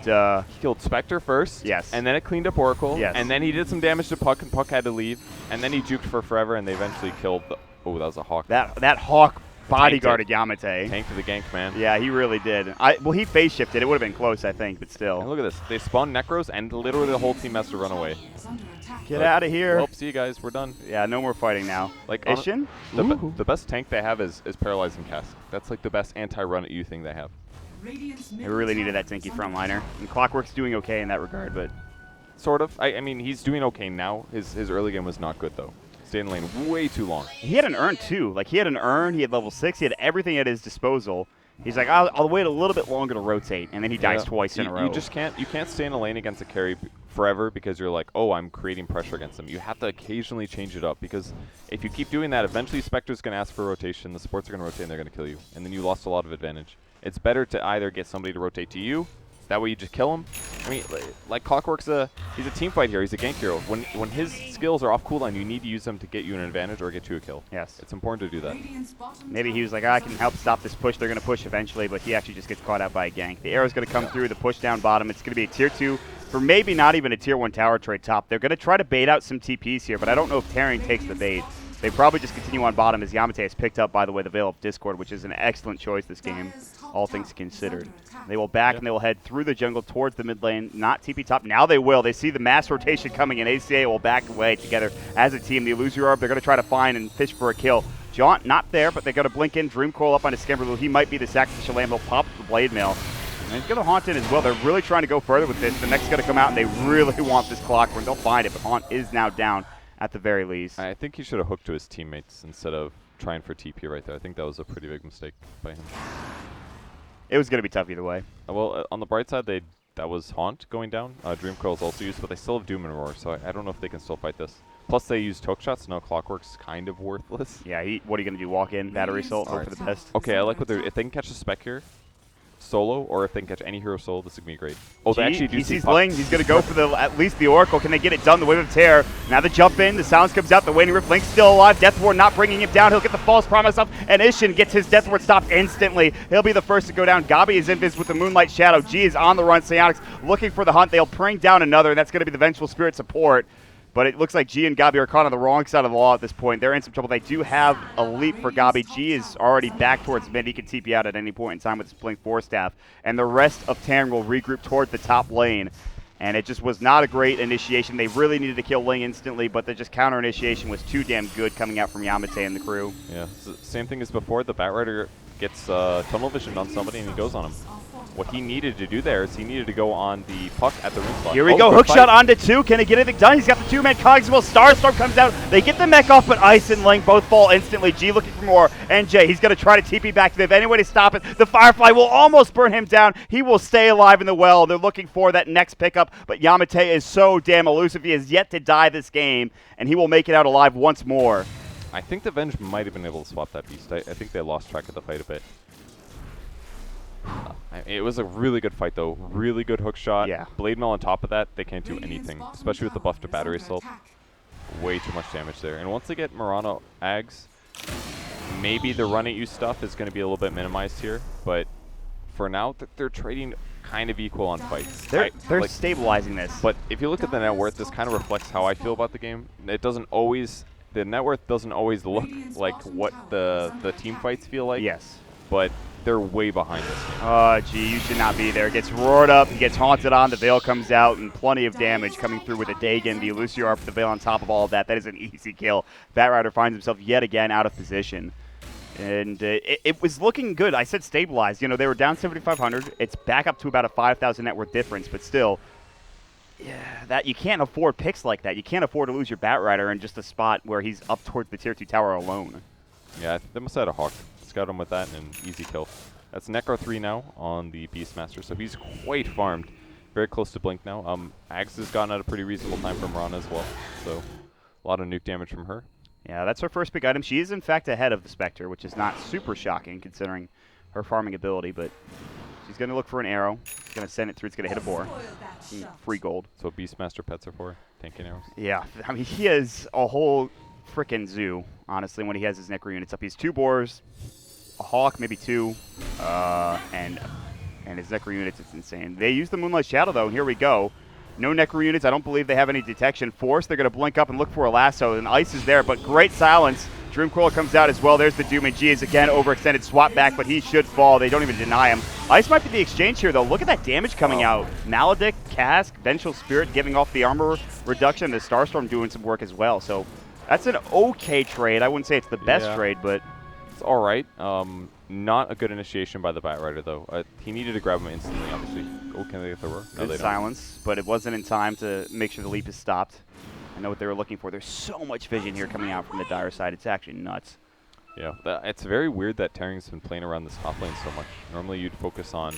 he killed Spectre first. Yes. And then it cleaned up Oracle. Yes. And then he did some damage to Puck, and Puck had to leave. And then he juked for forever, and they eventually killed the... Oh, that was a Hawk. That Hawk bodyguarded Yamate. Tanked for the gank, man. Yeah, he really did. Well, he phase shifted. It would have been close, I think, but still. And look at this. They spawned Necros, and literally the whole team has to run away. Get out of here. Well, see you guys. We're done. Yeah, no more fighting now. Like Acion? The best tank they have is Paralyzing Cast. That's like the best anti-run at you thing they have. They really needed that tanky frontliner. And Clockwork's doing okay in that regard, but... Sort of. I mean, he's doing okay now. His early game was not good, though. Stayed in lane way too long. He had an urn, too. Like, he had an urn. He had level 6. He had everything at his disposal. He's like, I'll wait a little bit longer to rotate, and then he dies twice in a row. You just can't stay in a lane against a carry forever because you're like, oh, I'm creating pressure against them. You have to occasionally change it up because if you keep doing that, eventually Spectre's going to ask for rotation, the supports are going to rotate, and they're going to kill you. And then you lost a lot of advantage. It's better to either get somebody to rotate to you, that way you just kill him. I mean, like Clockwork's he's a team fight hero. He's a gank hero. When his skills are off cooldown, you need to use them to get you an advantage or get you a kill. Yes. It's important to do that. Maybe he was like, I can help stop this push. They're going to push eventually, but he actually just gets caught out by a gank. The arrow's going to come through, the push down bottom. It's going to be a tier 2 for maybe not even a tier 1 tower trade top. They're going to try to bait out some TPs here, but I don't know if Taring takes the bait. They probably just continue on bottom as Yamate has picked up, by the way, the Veil of Discord, which is an excellent choice this game, all things considered. They will back and they will head through the jungle towards the mid lane, not TP top. Now they will. They see the mass rotation coming in. ACA will back away together as a team. The Illusory Orb, they're going to try to find and fish for a kill. Jaunt not there, but they're going to blink in. Dream Coil up on his Skimmerloo. He might be the sacrificial lamb. He'll pop the Blade Mail. And he's going to Haunt in as well. They're really trying to go further with this. The next going to come out, and they really want this Clockwork. They'll find it, but Haunt is now down at the very least. I think he should have hooked to his teammates instead of trying for TP right there. I think that was a pretty big mistake by him. It was going to be tough either way. Well, on the bright side, that was Haunt going down. Dream Coil is also used, but they still have Doom and Roar, so I don't know if they can still fight this. Plus, they used hook shots, so now Clockwork's kind of worthless. Yeah, what are you going to do? Walk in, battery assault, hope for the best? Okay, I like what they're... If they can catch a Spec here, solo, or if they can catch any hero solo, this is going to be great. Oh, they actually do he see sees Ling. He's going to go for at least the Oracle. Can they get it done? The Wave of Terror. Now the jump in. The Silence comes out. The Waning Rift. Link's still alive. Death Ward not bringing him down. He'll get the False Promise up, and Acion gets his Death Ward stopped instantly. He'll be the first to go down. Gabi is invis with the Moonlight Shadow. G is on the run. Psionics looking for the hunt. They'll bring down another, and that's going to be the Vengeful Spirit support. But it looks like G and Gabi are caught on the wrong side of the law at this point. They're in some trouble. They do have a leap for Gabi. G is already back towards mid. He can TP out at any point in time with his Blink 4 staff. And the rest of Taring will regroup toward the top lane. And it just was not a great initiation. They really needed to kill Ling instantly, but the just counter initiation was too damn good coming out from Yamate and the crew. Yeah, same thing as before. The Batrider gets tunnel vision on somebody and he goes on him. What he needed to do there is he needed to go on the puck at the ring spot. Here we go, hook shot onto 2. Can he get anything done? He's got the 2-man cogs as well. Starstorm comes out. They get the mech off, but Ice and Ling both fall instantly. G looking for more. NJ, he's going to try to TP back to them. Any way to stop it. The Firefly will almost burn him down. He will stay alive in the well. They're looking for that next pickup, but Yamate is so damn elusive. He has yet to die this game, and he will make it out alive once more. I think the Venge might have been able to swap that beast. I think they lost track of the fight a bit. It was a really good fight, though. Really good hook shot. Yeah. Blade Mail on top of that, they can't do anything, especially with the buff to battery assault. Way too much damage there. And once they get Murano Ags, maybe the run at you stuff is going to be a little bit minimized here. But for now, they're trading kind of equal on fights. They're like, stabilizing this. But if you look at the net worth, this kind of reflects how I feel about the game. It doesn't always, the net worth doesn't always look like what the team fights feel like. Yes. But they're way behind this game. Gee, you should not be there. Gets roared up, he gets haunted on, the Veil comes out, and plenty of damage coming through with the Dagon, the Elusior with the Veil on top of all of that. That is an easy kill. Batrider finds himself yet again out of position. And it was looking good. I said stabilized. You know, they were down 7,500. It's back up to about a 5,000 net worth difference, but still, yeah, that you can't afford picks like that. You can't afford to lose your Batrider in just a spot where he's up towards the tier 2 tower alone. Yeah, they must have had a Hawk. Scout him with that and an easy kill. That's Necro 3 now on the Beastmaster, so he's quite farmed. Very close to Blink now. Ags has gotten at a pretty reasonable time from Rana as well, so a lot of nuke damage from her. Yeah, that's her first big item. She is, in fact, ahead of the Spectre, which is not super shocking considering her farming ability, but she's going to look for an arrow. She's going to send it through. It's going to hit a boar. Free gold. So Beastmaster pets are for tanking arrows? Yeah, I mean, he has a whole frickin' zoo, honestly, when he has his Necro units up. He has 2 boars, a Hawk, maybe 2, and his Necro units, it's insane. They use the Moonlight Shadow, though, and here we go. No Necro units. I don't believe they have any detection. Force, they're going to blink up and look for a lasso, and Ice is there, but great silence. Dreamcrawler comes out as well. There's the Doom, and G is again overextended. Swap back, but he should fall. They don't even deny him. Ice might be the exchange here, though. Look at that damage coming out. Maledict, Cask, Vengeful Spirit giving off the armor reduction. The Starstorm doing some work as well. So that's an okay trade. I wouldn't say it's the best trade, but it's all right. Not a good initiation by the Batrider, though. He needed to grab him instantly, obviously. Oh, can they get the roar? No, they silence, but it wasn't in time to make sure the leap is stopped. I know what they were looking for. There's so much vision here coming out from the Dire side. It's actually nuts. Yeah, it's very weird that Taring's been playing around this top lane so much. Normally you'd focus on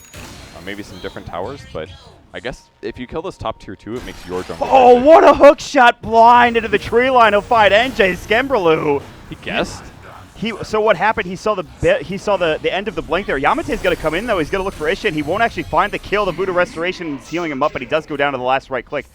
maybe some different towers, but I guess if you kill this top tier 2, it makes your jungle. Oh, what a hook shot blind into the tree line. He'll find NJ Skemberlu. He guessed. So what happened? He saw the end of the blink there. Yamate's going to come in though. He's going to look for Acion. He won't actually find the kill. The Voodoo Restoration is healing him up, but he does go down to the last right click.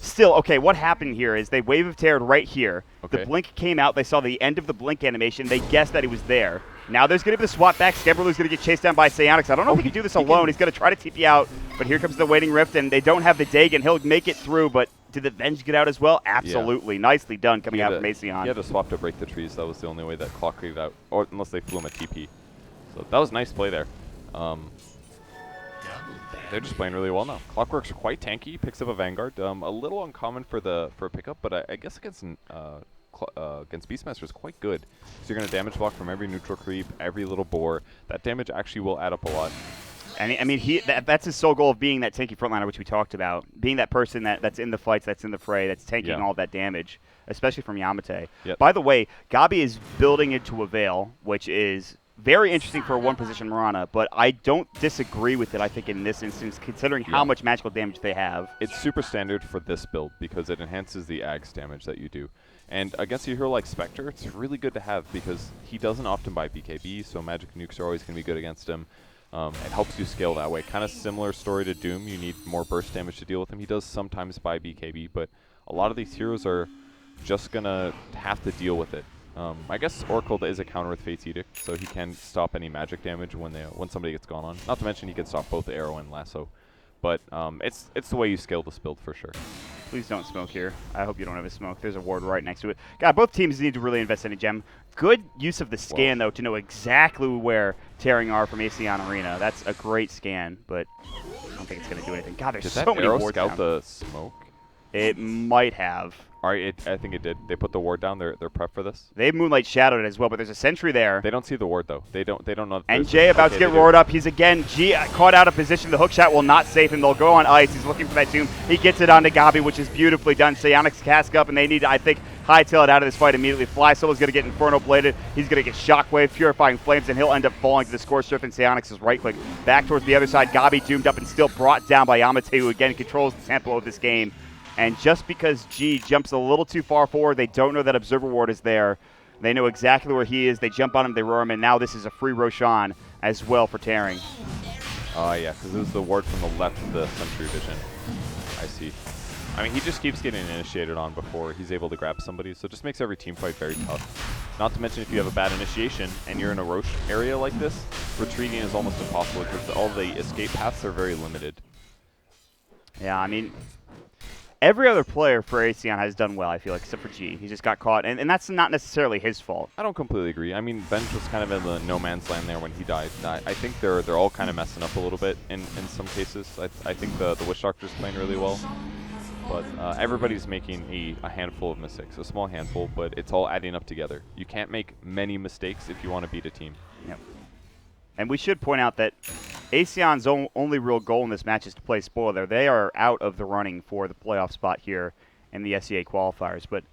Still, okay, what happened here is they wave of Terror right here. Okay. The blink came out. They saw the end of the blink animation. They guessed that he was there. Now there's going to be the swap back. Skemberlu's going to get chased down by Psionics. I don't know if he can do this alone. He's going to try to TP out, but here comes the Waiting Rift, and they don't have the Dagon. He'll make it through, but did the Venge get out as well? Absolutely. Yeah. Nicely done coming out from Acion. He had to swap to break the trees. That was the only way that Clock could get out, or unless they flew him a TP. So that was nice play there. They're just playing really well now. Clockwork's quite tanky, picks up a Vanguard. A little uncommon for a pickup, but I guess against Beastmaster is quite good. So you're going to damage block from every neutral creep, every little boar. That damage actually will add up a lot. And I mean, that's his sole goal of being that tanky frontliner, which we talked about. Being that person that's in the fights, that's in the fray, that's tanking all that damage, especially from Yamate. Yep. By the way, Gabi is building into a Veil, which is very interesting for a one-position Mirana, but I don't disagree with it, I think, in this instance, considering how much magical damage they have. It's super standard for this build because it enhances the Ags damage that you do. And against a hero like Spectre, it's really good to have because he doesn't often buy BKB, so magic nukes are always going to be good against him. It helps you scale that way. Kind of similar story to Doom. You need more burst damage to deal with him. He does sometimes buy BKB, but a lot of these heroes are just going to have to deal with it. I guess Oracle is a counter with Fate's Edict, so he can stop any magic damage when somebody gets gone on. Not to mention he can stop both the arrow and lasso. But it's the way you scale this build for sure. Please don't smoke here. I hope you don't have a smoke. There's a ward right next to it. God, both teams need to really invest in a gem. Good use of the scan, though, to know exactly where Taring are from Acion Arena. That's a great scan, but I don't think it's going to do anything. God, there's so many wards scout down. the smoke? It might have. All right, I think it did. They put the ward down. They're prep for this. They Moonlight Shadowed it as well, but there's a sentry there. They don't see the ward though. They don't know. NJ about to get roared up. He's again caught out of position. The hook shot will not save him. They'll go on ice. He's looking for that Doom. He gets it onto Gabi, which is beautifully done. Psionics cask up, and they need to, I think, hightail it out of this fight immediately. Fly Solo's going to get Inferno Bladed. He's going to get Shockwave, Purifying Flames, and he'll end up falling to the score strip, and Psionics is right click. Back towards the other side. Gabi doomed up and still brought down by Yamate, who again controls the tempo of this game. And just because G jumps a little too far forward, they don't know that Observer Ward is there. They know exactly where he is. They jump on him, they roar him, and now this is a free Roshan as well for Taring. Oh, yeah, because it was the ward from the left of the Sentry Vision. I see. I mean, he just keeps getting initiated on before he's able to grab somebody, so it just makes every team fight very tough. Not to mention, if you have a bad initiation and you're in a Roche area like this, retreating is almost impossible because all the escape paths are very limited. Yeah, I mean, every other player for Acion has done well, I feel like, except for G. He just got caught, and that's not necessarily his fault. I don't completely agree. I mean, Bench was kind of in the no man's land there when he died. I think they're all kind of messing up a little bit in some cases. I think the Witch Doctor's playing really well, but everybody's making a handful of mistakes, a small handful, but it's all adding up together. You can't make many mistakes if you want to beat a team. Yep. And we should point out that Acion's only real goal in this match is to play spoiler. They are out of the running for the playoff spot here in the SEA qualifiers. But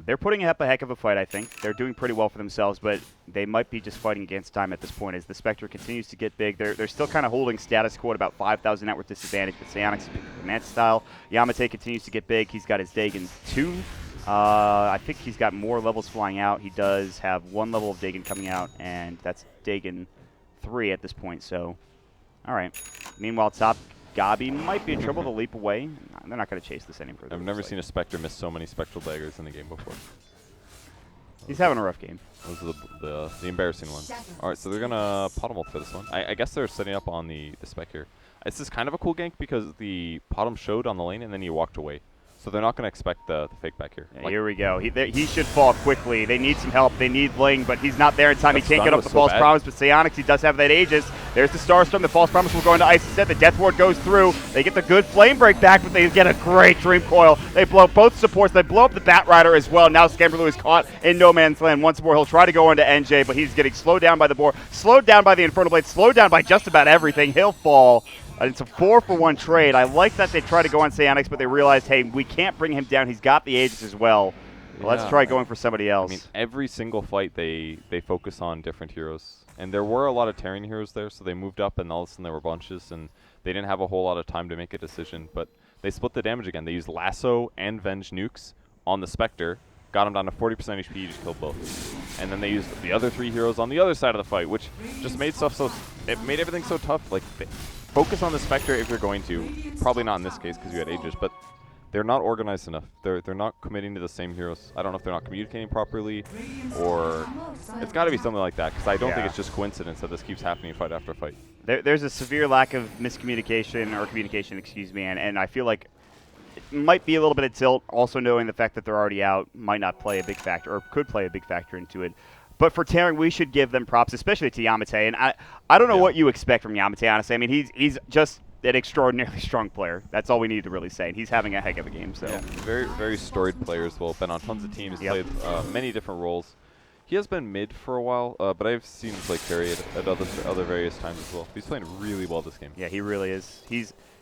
they're putting up a heck of a fight, I think. They're doing pretty well for themselves, but they might be just fighting against time at this point as the Spectre continues to get big. They're still kind of holding status quo at about 5,000 net worth disadvantage, but Psionics is picking up the Manta style. Yamate continues to get big. He's got his Dagon 2. I think he's got more levels flying out. He does have 1 level of Dagon coming out, and that's Dagon 3 at this point, so all right. Meanwhile, top Gabi might be in trouble to leap away. They're not going to chase this any further. I've never seen a Spectre miss so many Spectral Daggers in the game before. He's having a rough game. Those are the embarrassing ones. All right, so they're going to pot him up for this one. I guess they're setting up on the Spec here. This is kind of a cool gank because the pot him showed on the lane and then he walked away. So they're not going to expect the fake back here. Yeah, like, here we go. He should fall quickly. They need some help. They need Ling, but he's not there in time. He can't get up the False Promise, but Psionics, he does have that Aegis. There's the Starstorm. The False Promise will go into Ice instead. The Death Ward goes through. They get the good Flame Break back, but they get a great Dream Coil. They blow up both supports. They blow up the Bat Rider as well. Now Scamperloo is caught in no man's land. Once more, he'll try to go into NJ, but he's getting slowed down by the Boar, slowed down by the Infernal Blade, slowed down by just about everything. He'll fall. It's a 4-for-1 trade. I like that they try to go on Psionics, but they realized, hey, we can't bring him down. He's got the Aegis as well. Yeah, let's try going for somebody else. I mean, every single fight they focus on different heroes. And there were a lot of Taring heroes there, so they moved up, and all of a sudden there were bunches, and they didn't have a whole lot of time to make a decision. But they split the damage again. They used Lasso and Venge nukes on the Spectre, got him down to 40% HP, just killed both. And then they used the other 3 heroes on the other side of the fight, which just made stuff so... It made everything so tough. Like, focus on the Spectre if you're going to. Probably not in this case because you had Aegis, but they're not organized enough. They're not committing to the same heroes. I don't know if they're not communicating properly, or it's got to be something like that, because I don't think it's just coincidence that this keeps happening fight after fight. There's a severe lack of miscommunication, or communication, excuse me, and I feel like it might be a little bit of tilt, also knowing the fact that they're already out might not play a big factor, or could play a big factor into it. But for Taring, we should give them props, especially to Yamate. And I don't know what you expect from Yamate, honestly. I mean, he's just an extraordinarily strong player. That's all we need to really say. And he's having a heck of a game. So very, very storied player as well. Been on tons of teams, played many different roles. He has been mid for a while, but I've seen him play carry at other various times as well. He's playing really well this game. Yeah, he really is.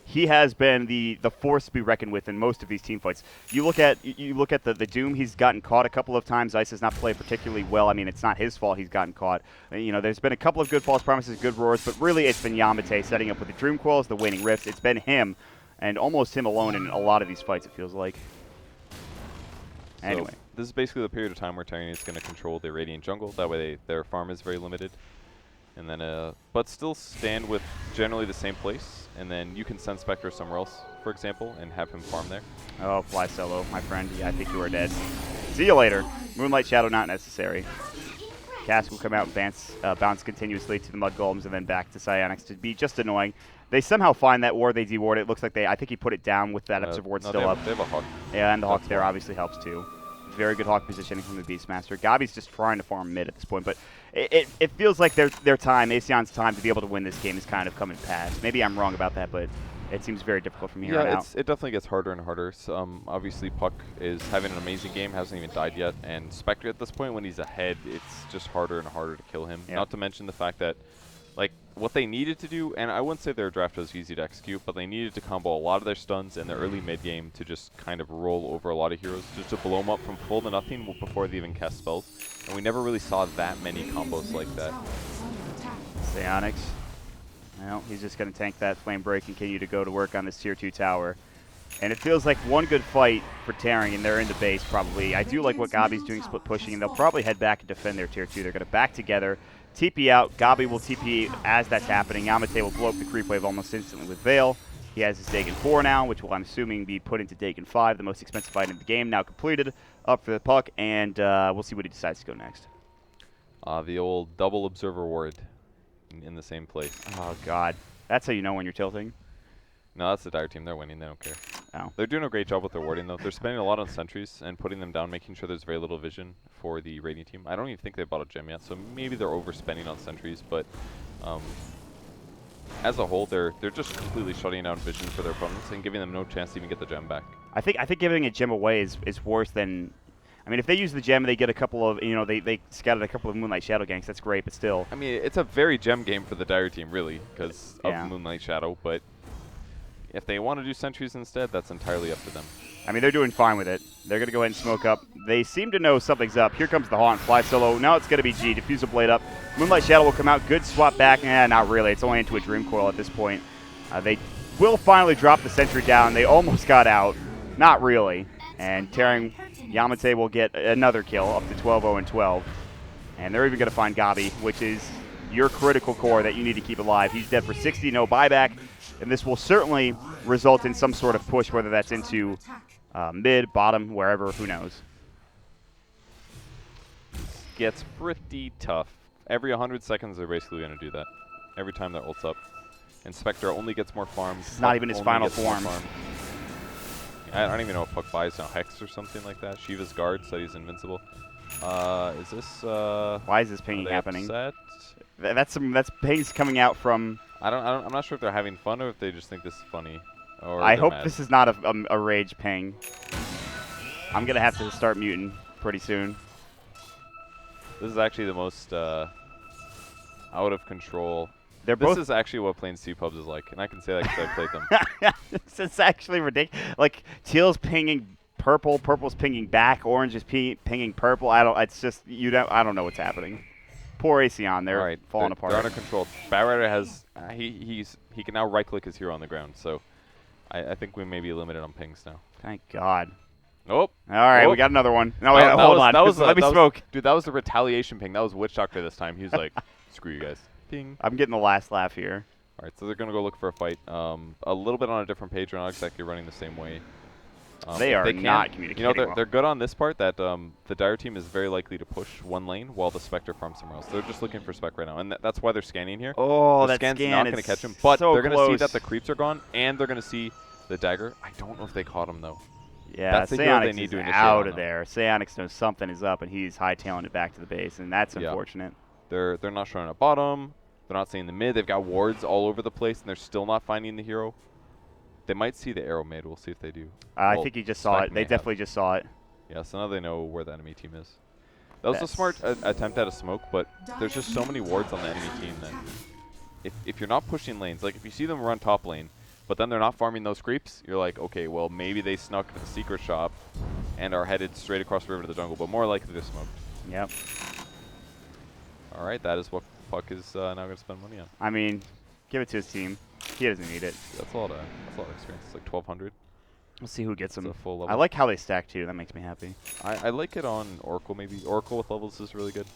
He has been the force to be reckoned with in most of these team fights. You look at the Doom. He's gotten caught a couple of times. Ice has not played particularly well. I mean, it's not his fault he's gotten caught. You know, there's been a couple of good False Promises, good roars, but really it's been Yamate setting up with the Dream Coils, the Waning Rifts. It's been him, and almost him alone in a lot of these fights, it feels like. Anyway. So this is basically the period of time where Taring is going to control the Radiant jungle. That way their farm is very limited. And then, but still stand with generally the same place, and then you can send Spectre somewhere else, for example, and have him farm there. Oh, Fly Solo, my friend. Yeah, I think you are dead. See you later. Moonlight Shadow not necessary. Cask will come out and bounce continuously to the Mud Golems and then back to Psionics to be just annoying. They somehow find that ward, they deward it. It looks like I think he put it down with that observer ward no, still up. They have a Hawk. Yeah, and the Hawk there obviously helps too. Very good Hawk positioning from the Beastmaster. Gabi's just trying to farm mid at this point, but it feels like their time, Acion's time to be able to win this game is kind of coming past. Maybe I'm wrong about that, but it seems very difficult from here on out. It definitely gets harder and harder. So, obviously, Puck is having an amazing game, hasn't even died yet, and Spectre at this point, when he's ahead, it's just harder and harder to kill him. Not to mention the fact that, like, what they needed to do, and I wouldn't say their draft was easy to execute, but they needed to combo a lot of their stuns in the early mid-game to just kind of roll over a lot of heroes, just to blow them up from full to nothing before they even cast spells. And we never really saw that many combos like that. Psionics. Well, he's just going to tank that Flame Break and continue to go to work on this Tier 2 tower. And it feels like one good fight for Taring, and they're in the base probably. I do like what Gabi's doing, split pushing, and they'll probably head back and defend their Tier 2. They're going to back together, TP out. Gabi will TP as that's happening. Yamate will blow up the creep wave almost instantly with Veil. He has his Dagon 4 now, which will, I'm assuming, be put into Dagon 5, the most expensive item in the game, now completed, up for the Puck, and we'll see what he decides to go next. The old double observer ward in the same place. Oh, God. That's how you know when you're tilting. No, that's the Dire team. They're winning. They don't care. Oh. They're doing a great job with their warding, though. They're spending a lot on sentries and putting them down, making sure there's very little vision for the Radiant team. I don't even think they bought a gem yet, so maybe they're overspending on sentries, but as a whole, they're just completely shutting down vision for their opponents and giving them no chance to even get the gem back. I think giving a gem away is worse than... I mean, if they use the gem and they get a couple of, they scouted a couple of Moonlight Shadow ganks, that's great, but still. I mean, it's a very gem game for the Dire team, really, because of Moonlight Shadow, but if they want to do sentries instead, that's entirely up to them. I mean, they're doing fine with it. They're going to go ahead and smoke up. They seem to know something's up. Here comes the Haunt, fly solo. Now it's going to be G. Diffusal Blade up. Moonlight Shadow will come out. Good swap back. Not really. It's only into a Dream Coil at this point. They will finally drop the sentry down. They almost got out. Not really. And Taring, Yamate will get another kill up to 12-0 and 12. And they're even going to find Gabi, which is your critical core that you need to keep alive. He's dead for 60, no buyback. And this will certainly result in some sort of push, whether that's into mid, bottom, wherever, who knows. Gets pretty tough. Every 100 seconds, they're basically going to do that. Every time that ult's up. And Spectre only gets more farms. It's not even his final form. I don't even know what Puck buys now. Hex or something like that. Shiva's Guard said he's invincible. Is this... Why is this pinging happening? Upset? That's pings coming out from... I'm not sure if they're having fun or if they just think this is funny. Or I hope this is not a rage ping. I'm going to have to start muting pretty soon. This is actually the most out of control. This is actually what playing C-pubs is like, and I can say that because I played them. This is actually ridiculous. Like, Teal's pinging purple, purple's pinging back, orange is pinging purple. I don't know what's happening. Poor Acion, they're falling apart. They're under control. Batrider has he can now right-click his hero on the ground, so I think we may be limited on pings now. Thank God. Nope. All right, we got another one. No, wait, hold on. Let me smoke. Dude, that was the retaliation ping. That was Witch Doctor this time. He was like, screw you guys. Ping. I'm getting the last laugh here. All right, so they're going to go look for a fight. A little bit on a different page. They're not exactly running the same way. They are not communicating well. They're good on this part that the Dire team is very likely to push one lane while the Spectre farms somewhere else. They're just looking for Spec right now, and that's why they're scanning here. Oh, the that scan's scan not going to catch him, but so they're going to see that the creeps are gone, and they're going to see the dagger. I don't know if they caught him, though. Yeah, that's the hero they Psionics need to is initiate out of there. Psionics knows something is up, and he's hightailing it back to the base, and that's unfortunate. They're not showing at bottom. They're not seeing the mid. They've got wards all over the place, and they're still not finding the hero. They might see the arrow mid. We'll see if they do. I think he just saw it. They definitely just saw it. Yeah, so now they know where the enemy team is. That was a smart attempt at a smoke, but there's just so many wards on the enemy team that if you're not pushing lanes, like if you see them run top lane, but then they're not farming those creeps, you're like, okay, well, maybe they snuck to the secret shop and are headed straight across the river to the jungle, but more likely they're smoked. Yep. All right, that is what Puck is now going to spend money on. I mean, give it to his team. He doesn't need it. That's a lot of experience. It's like 1,200. We'll see who gets him. Full level. I like how they stack, too. That makes me happy. I like it on Oracle, maybe. Oracle with levels is really good.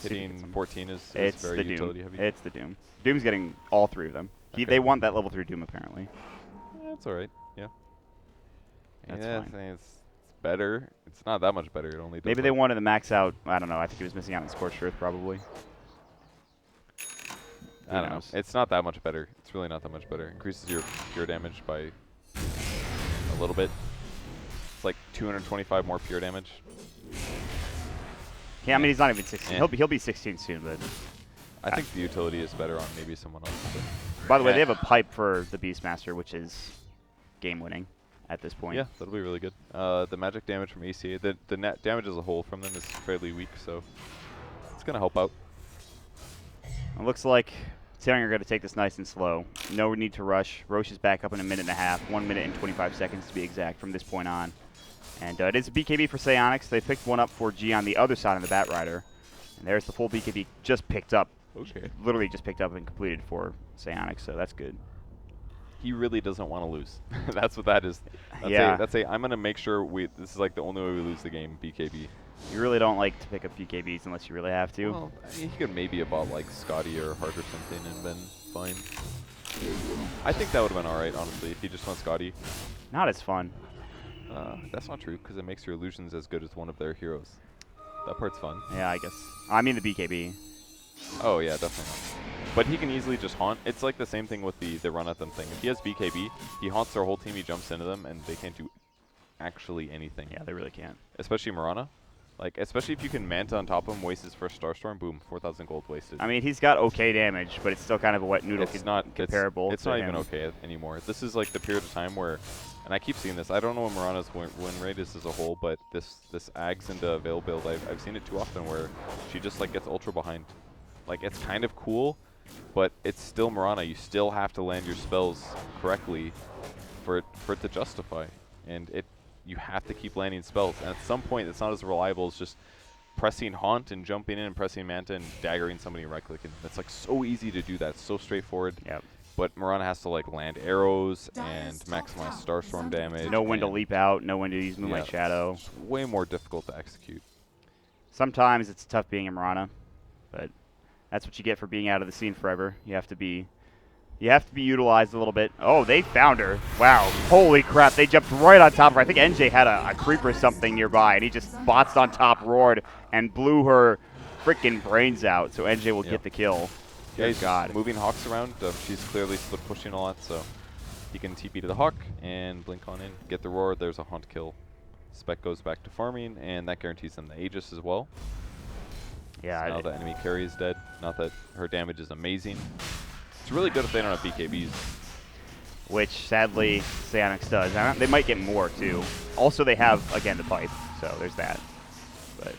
Hitting 14 is very utility heavy. It's the Doom. Doom's getting all three of them. They want that level 3 Doom, apparently. That's all right. Yeah. That's fine. It's better. It's not that much better. It only does Maybe they wanted to max out. I don't know. I think he was missing out on Scorched Earth, probably. I don't know. It's not that much better. It's really not that much better. Increases your pure damage by a little bit. It's like 225 more pure damage. Yeah, I mean, he's not even 16. He'll be 16 soon, but I think the utility is better on maybe someone else. By the way, they have a pipe for the Beastmaster, which is game-winning at this point. Yeah, that'll be really good. The magic damage from ACA, the net damage as a whole from them is fairly weak, so it's going to help out. It looks like Taring are going to take this nice and slow. No need to rush. Roche is back up in a minute and a half, 1 minute and 25 seconds to be exact from this point on. And it is a BKB for Psionics. They picked one up for G on the other side of the Bat Rider. And there's the full BKB just picked up. Okay. Literally just picked up and completed for Psionics, so that's good. He really doesn't want to lose. That's what that is. That's I'm going to make sure this is like the only way we lose the game, BKB. You really don't like to pick up BKBs unless you really have to. Well, I mean, he could maybe have bought like Scotty or Hart or something and been fine. I think that would have been alright, honestly, if he just went Scotty. Not as fun. That's not true, because it makes your illusions as good as one of their heroes. That part's fun. Yeah, I guess. I mean the BKB. Oh, yeah, definitely not. But he can easily just haunt. It's like the same thing with the run at them thing. If he has BKB, he haunts their whole team, he jumps into them, and they can't do actually anything. Yeah, they really can't. Especially Mirana. Like, especially if you can Manta on top of him, waste his first Starstorm, boom, 4,000 gold wasted. I mean, he's got okay damage, but it's still kind of a wet noodle comparable. It's not even okay anymore. This is like the period of time where, and I keep seeing this, I don't know what Mirana's win rate is as a whole, but this Ags into Veil build, I've seen it too often where she just like gets ultra behind. Like, it's kind of cool, but it's still Mirana. You still have to land your spells correctly for it to justify. And you have to keep landing spells. And at some point, it's not as reliable as just pressing Haunt and jumping in and pressing Manta and daggering somebody right-clicking. It's like so easy to do that. It's so straightforward. Yep. But Mirana has to like land arrows and maximize Starstorm damage. Know when to leap out, know when to use Moonlight Shadow. It's way more difficult to execute. Sometimes it's tough being a Mirana, but that's what you get for being out of the scene forever. You have to be utilized a little bit. Oh, they found her. Wow. Holy crap. They jumped right on top of her. I think NJ had a creep or something nearby, and he just botsed on top, roared, and blew her freaking brains out. So NJ will get the kill. Yeah, he's moving Hawks around. She's clearly split pushing a lot, so he can TP to the Hawk and blink on in, get the roar. There's a Haunt kill. Spec goes back to farming, and that guarantees them the Aegis as well. Yeah. So now the enemy carry is dead. Not that her damage is amazing. It's really good if they don't have BKBs. Which, sadly, Psionics does. They might get more, too. Also, they have, again, the pipe, so there's that. But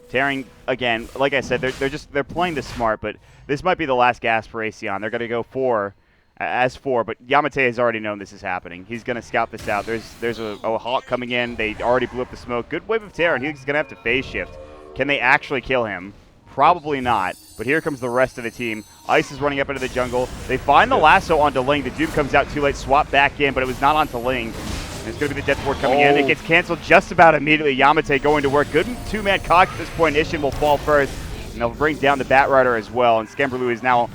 Taring, again, like I said, they're playing this smart, but this might be the last gasp for Acion. They're going to go 4 as 4, but Yamate has already known this is happening. He's going to scout this out. There's a Hawk coming in. They already blew up the smoke. Good wave of Taring. He's going to have to phase shift. Can they actually kill him? Probably not, but here comes the rest of the team. Ice is running up into the jungle. They find the lasso onto Ling. The Doom comes out too late, swap back in, but it was not onto Ling. And it's going to be the Death Ward coming in. It gets canceled just about immediately. Yamate going to work. Good two-man cock at this point. Ishin will fall first, and they'll bring down the Bat Rider as well. And Scamberloo is now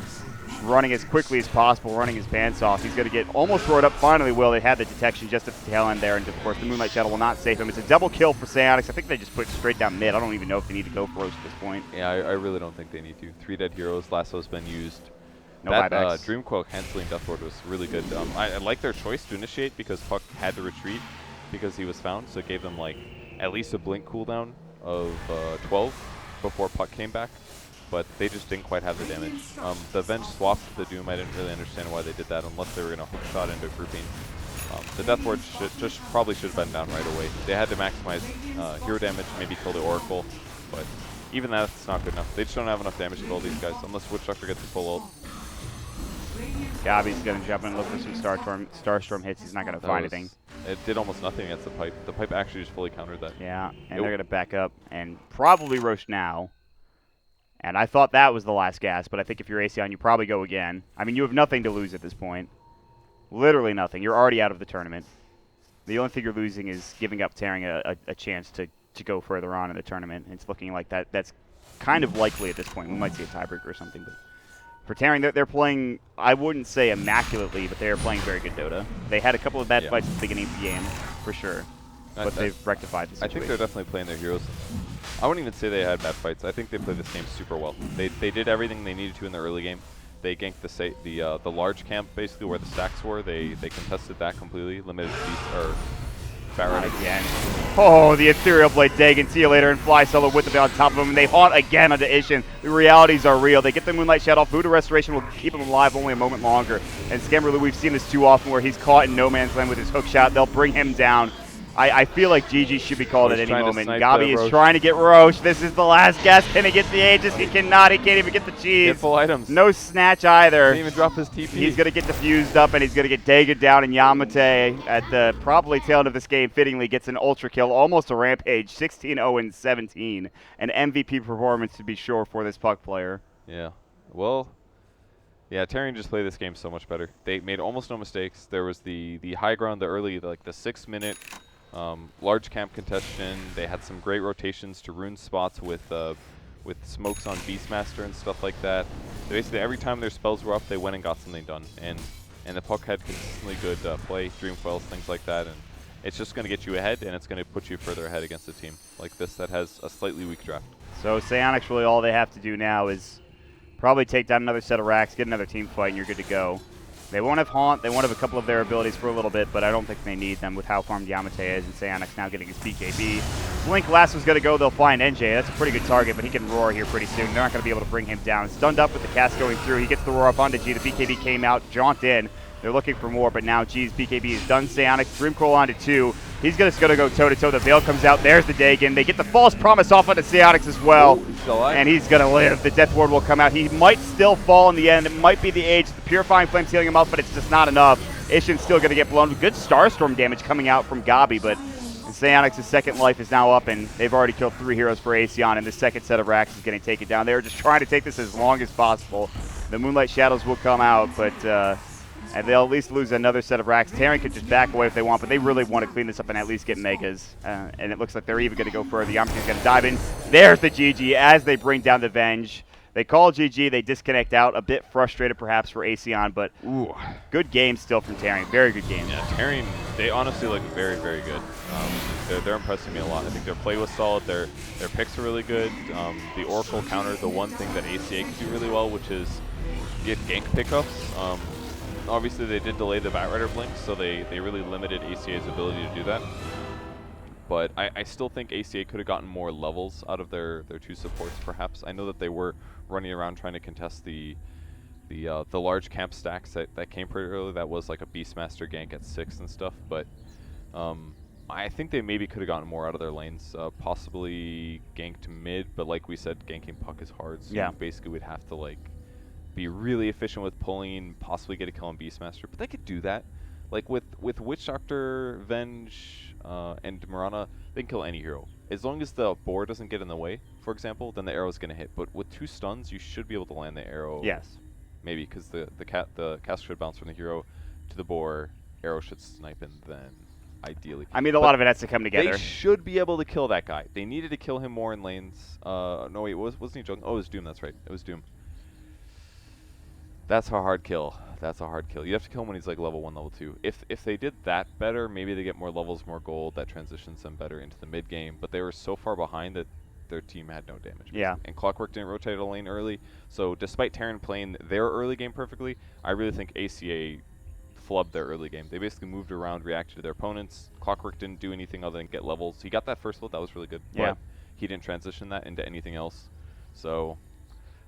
running as quickly as possible, running his pants off. He's going to get almost roared up. Finally, Will. They had the detection just at the tail end there, and of course the Moonlight Shadow will not save him. It's a double kill for Psionics. I think they just put it straight down mid. I don't even know if they need to go for Roche at this point. Yeah, I really don't think they need to. 3 dead heroes. Lasso's been used. No that buybacks. Dreamcoil canceling Death Ward was really good. I like their choice to initiate because Puck had to retreat because he was found, so it gave them like at least a blink cooldown of 12 before Puck came back. But they just didn't quite have the damage. The Avenge swapped the Doom. I didn't really understand why they did that unless they were going to hook shot into grouping. The Death Ward probably should have been down right away. They had to maximize hero damage, maybe kill the Oracle, but even that's not good enough. They just don't have enough damage to kill these guys unless Witch Doctor gets his full ult. Gabi's going to jump in and look for some Starstorm hits. He's not going to find anything. It did almost nothing against the pipe. The pipe actually just fully countered that. Yeah, and they're going to back up and probably Roche now. And I thought that was the last gas, but I think if you're Acion, you probably go again. I mean, you have nothing to lose at this point. Literally nothing. You're already out of the tournament. The only thing you're losing is giving up Taring a chance to go further on in the tournament. It's looking like that's kind of likely at this point. We might see a tiebreaker or something. But for Taring, they're playing, I wouldn't say immaculately, but they are playing very good Dota. They had a couple of bad fights at the beginning of the game, for sure. But they've rectified the situation. I think they're definitely playing their heroes. I wouldn't even say they had bad fights. I think they played this game super well. They did everything they needed to in the early game. They ganked the large camp, basically, where the stacks were. They contested that completely, limited Barrett again. Oh, the Ethereal Blade Dagon. See you later, and Fly Solo with the veil on top of him. And they haunt again onto Acion. The realities are real. They get the Moonlight Shadow. Voodoo Restoration will keep him alive only a moment longer. And Scammerloo, we've seen this too often where he's caught in no man's land with his hook shot. They'll bring him down. I feel like GG should be called at any moment. Gabi is trying to get Roche. This is the last guess. Can he get the Aegis? He cannot. He can't even get the cheese. Get full items. No snatch either. Didn't even drop his TP. He's going to get diffused up, and he's going to get Dagon down, and Yamate at the probably tail end of this game fittingly gets an ultra kill, almost a rampage, 16-0-17. An MVP performance to be sure for this Puck player. Yeah. Well, yeah, Taring just played this game so much better. They made almost no mistakes. There was the high ground, the 6-minute large camp contestation. They had some great rotations to ruin spots with smokes on Beastmaster and stuff like that. Basically, every time their spells were up, they went and got something done. And the Puck had consistently good play, Dream Foils, things like that. And it's just going to get you ahead, and it's going to put you further ahead against a team like this that has a slightly weak draft. So Psionics, really all they have to do now is probably take down another set of racks, get another team fight, and you're good to go. They won't have Haunt. They won't have a couple of their abilities for a little bit, but I don't think they need them with how farmed Yamate is, and Psionics now getting his BKB. Blink last was going to go. They'll find NJ. That's a pretty good target, but he can roar here pretty soon. They're not going to be able to bring him down. Stunned up with the cast going through. He gets the roar up onto G. The BKB came out, jaunt in. They're looking for more, but now G's BKB is done. Psionics, Dreamcroll onto 2. He's just going to go toe-to-toe. The Veil comes out. There's the Dagon. They get the False Promise off onto Psionics as well. Ooh, and he's going to live. The Death Ward will come out. He might still fall in the end. It might be the Age. The Purifying Flame's healing him up, but it's just not enough. Acion's still going to get blown. Good Starstorm damage coming out from Gabi, but Psionics' second life is now up, and they've already killed 3 heroes for Acion, and the second set of racks is getting taken down. They're just trying to take this as long as possible. The Moonlight Shadows will come out, but and they'll at least lose another set of racks. Taring could just back away if they want, but they really want to clean this up and at least get Megas. And it looks like they're even going to go further. Yamate's going to dive in. There's the GG as they bring down the Venge. They call GG. They disconnect out. A bit frustrated perhaps for Acion, but ooh, good game still from Taring. Very good game. Yeah, Taring, they honestly look very, very good. They're impressing me a lot. I think their play was solid. Their picks are really good. The Oracle countered the one thing that ACA can do really well, which is get gank pickups. Obviously, they did delay the Batrider blink, so they really limited ACA's ability to do that. But I still think ACA could have gotten more levels out of their 2 supports, perhaps. I know that they were running around trying to contest the large camp stacks that came pretty early. That was like a Beastmaster gank at 6 and stuff. But I think they maybe could have gotten more out of their lanes. Possibly ganked mid, but like we said, ganking Puck is hard. So you basically would have to be really efficient with pulling, possibly get a kill on Beastmaster. But they could do that. Like with Witch Doctor, Venge, and Mirana, they can kill any hero. As long as the board doesn't get in the way, for example, then the arrow's going to hit. But with 2 stuns, you should be able to land the arrow. Yes. Maybe, because the cast should bounce from the hero to the boar, arrow should snipe, and then ideally. I mean, a lot of it has to come together. They should be able to kill that guy. They needed to kill him more in lanes. No, wait, wasn't he joking? Oh, it was Doom, that's right. It was Doom. That's a hard kill. That's a hard kill. You have to kill him when he's like level 1, level 2. If they did that better, maybe they get more levels, more gold. That transitions them better into the mid game. But they were so far behind that their team had no damage. Yeah. And Clockwork didn't rotate a lane early. So despite Taring playing their early game perfectly, I really think ACA flubbed their early game. They basically moved around, reacted to their opponents. Clockwork didn't do anything other than get levels. He got that first load. That was really good. Yeah. But he didn't transition that into anything else. So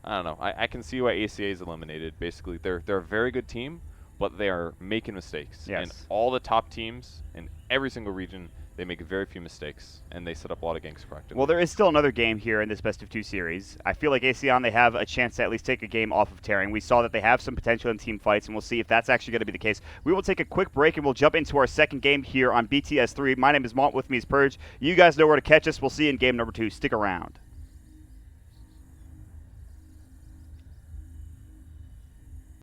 I don't know. I can see why ACA is eliminated. Basically, they're a very good team, but they are making mistakes. Yes. And all the top teams in every single region, they make very few mistakes, and they set up a lot of ganks proactively. Well, there is still another game here in this best-of-2 series. I feel like Acion, they have a chance to at least take a game off of Taring. We saw that they have some potential in team fights, and we'll see if that's actually going to be the case. We will take a quick break, and we'll jump into our second game here on BTS3. My name is Mont. With me is Purge. You guys know where to catch us. We'll see you in game number 2. Stick around.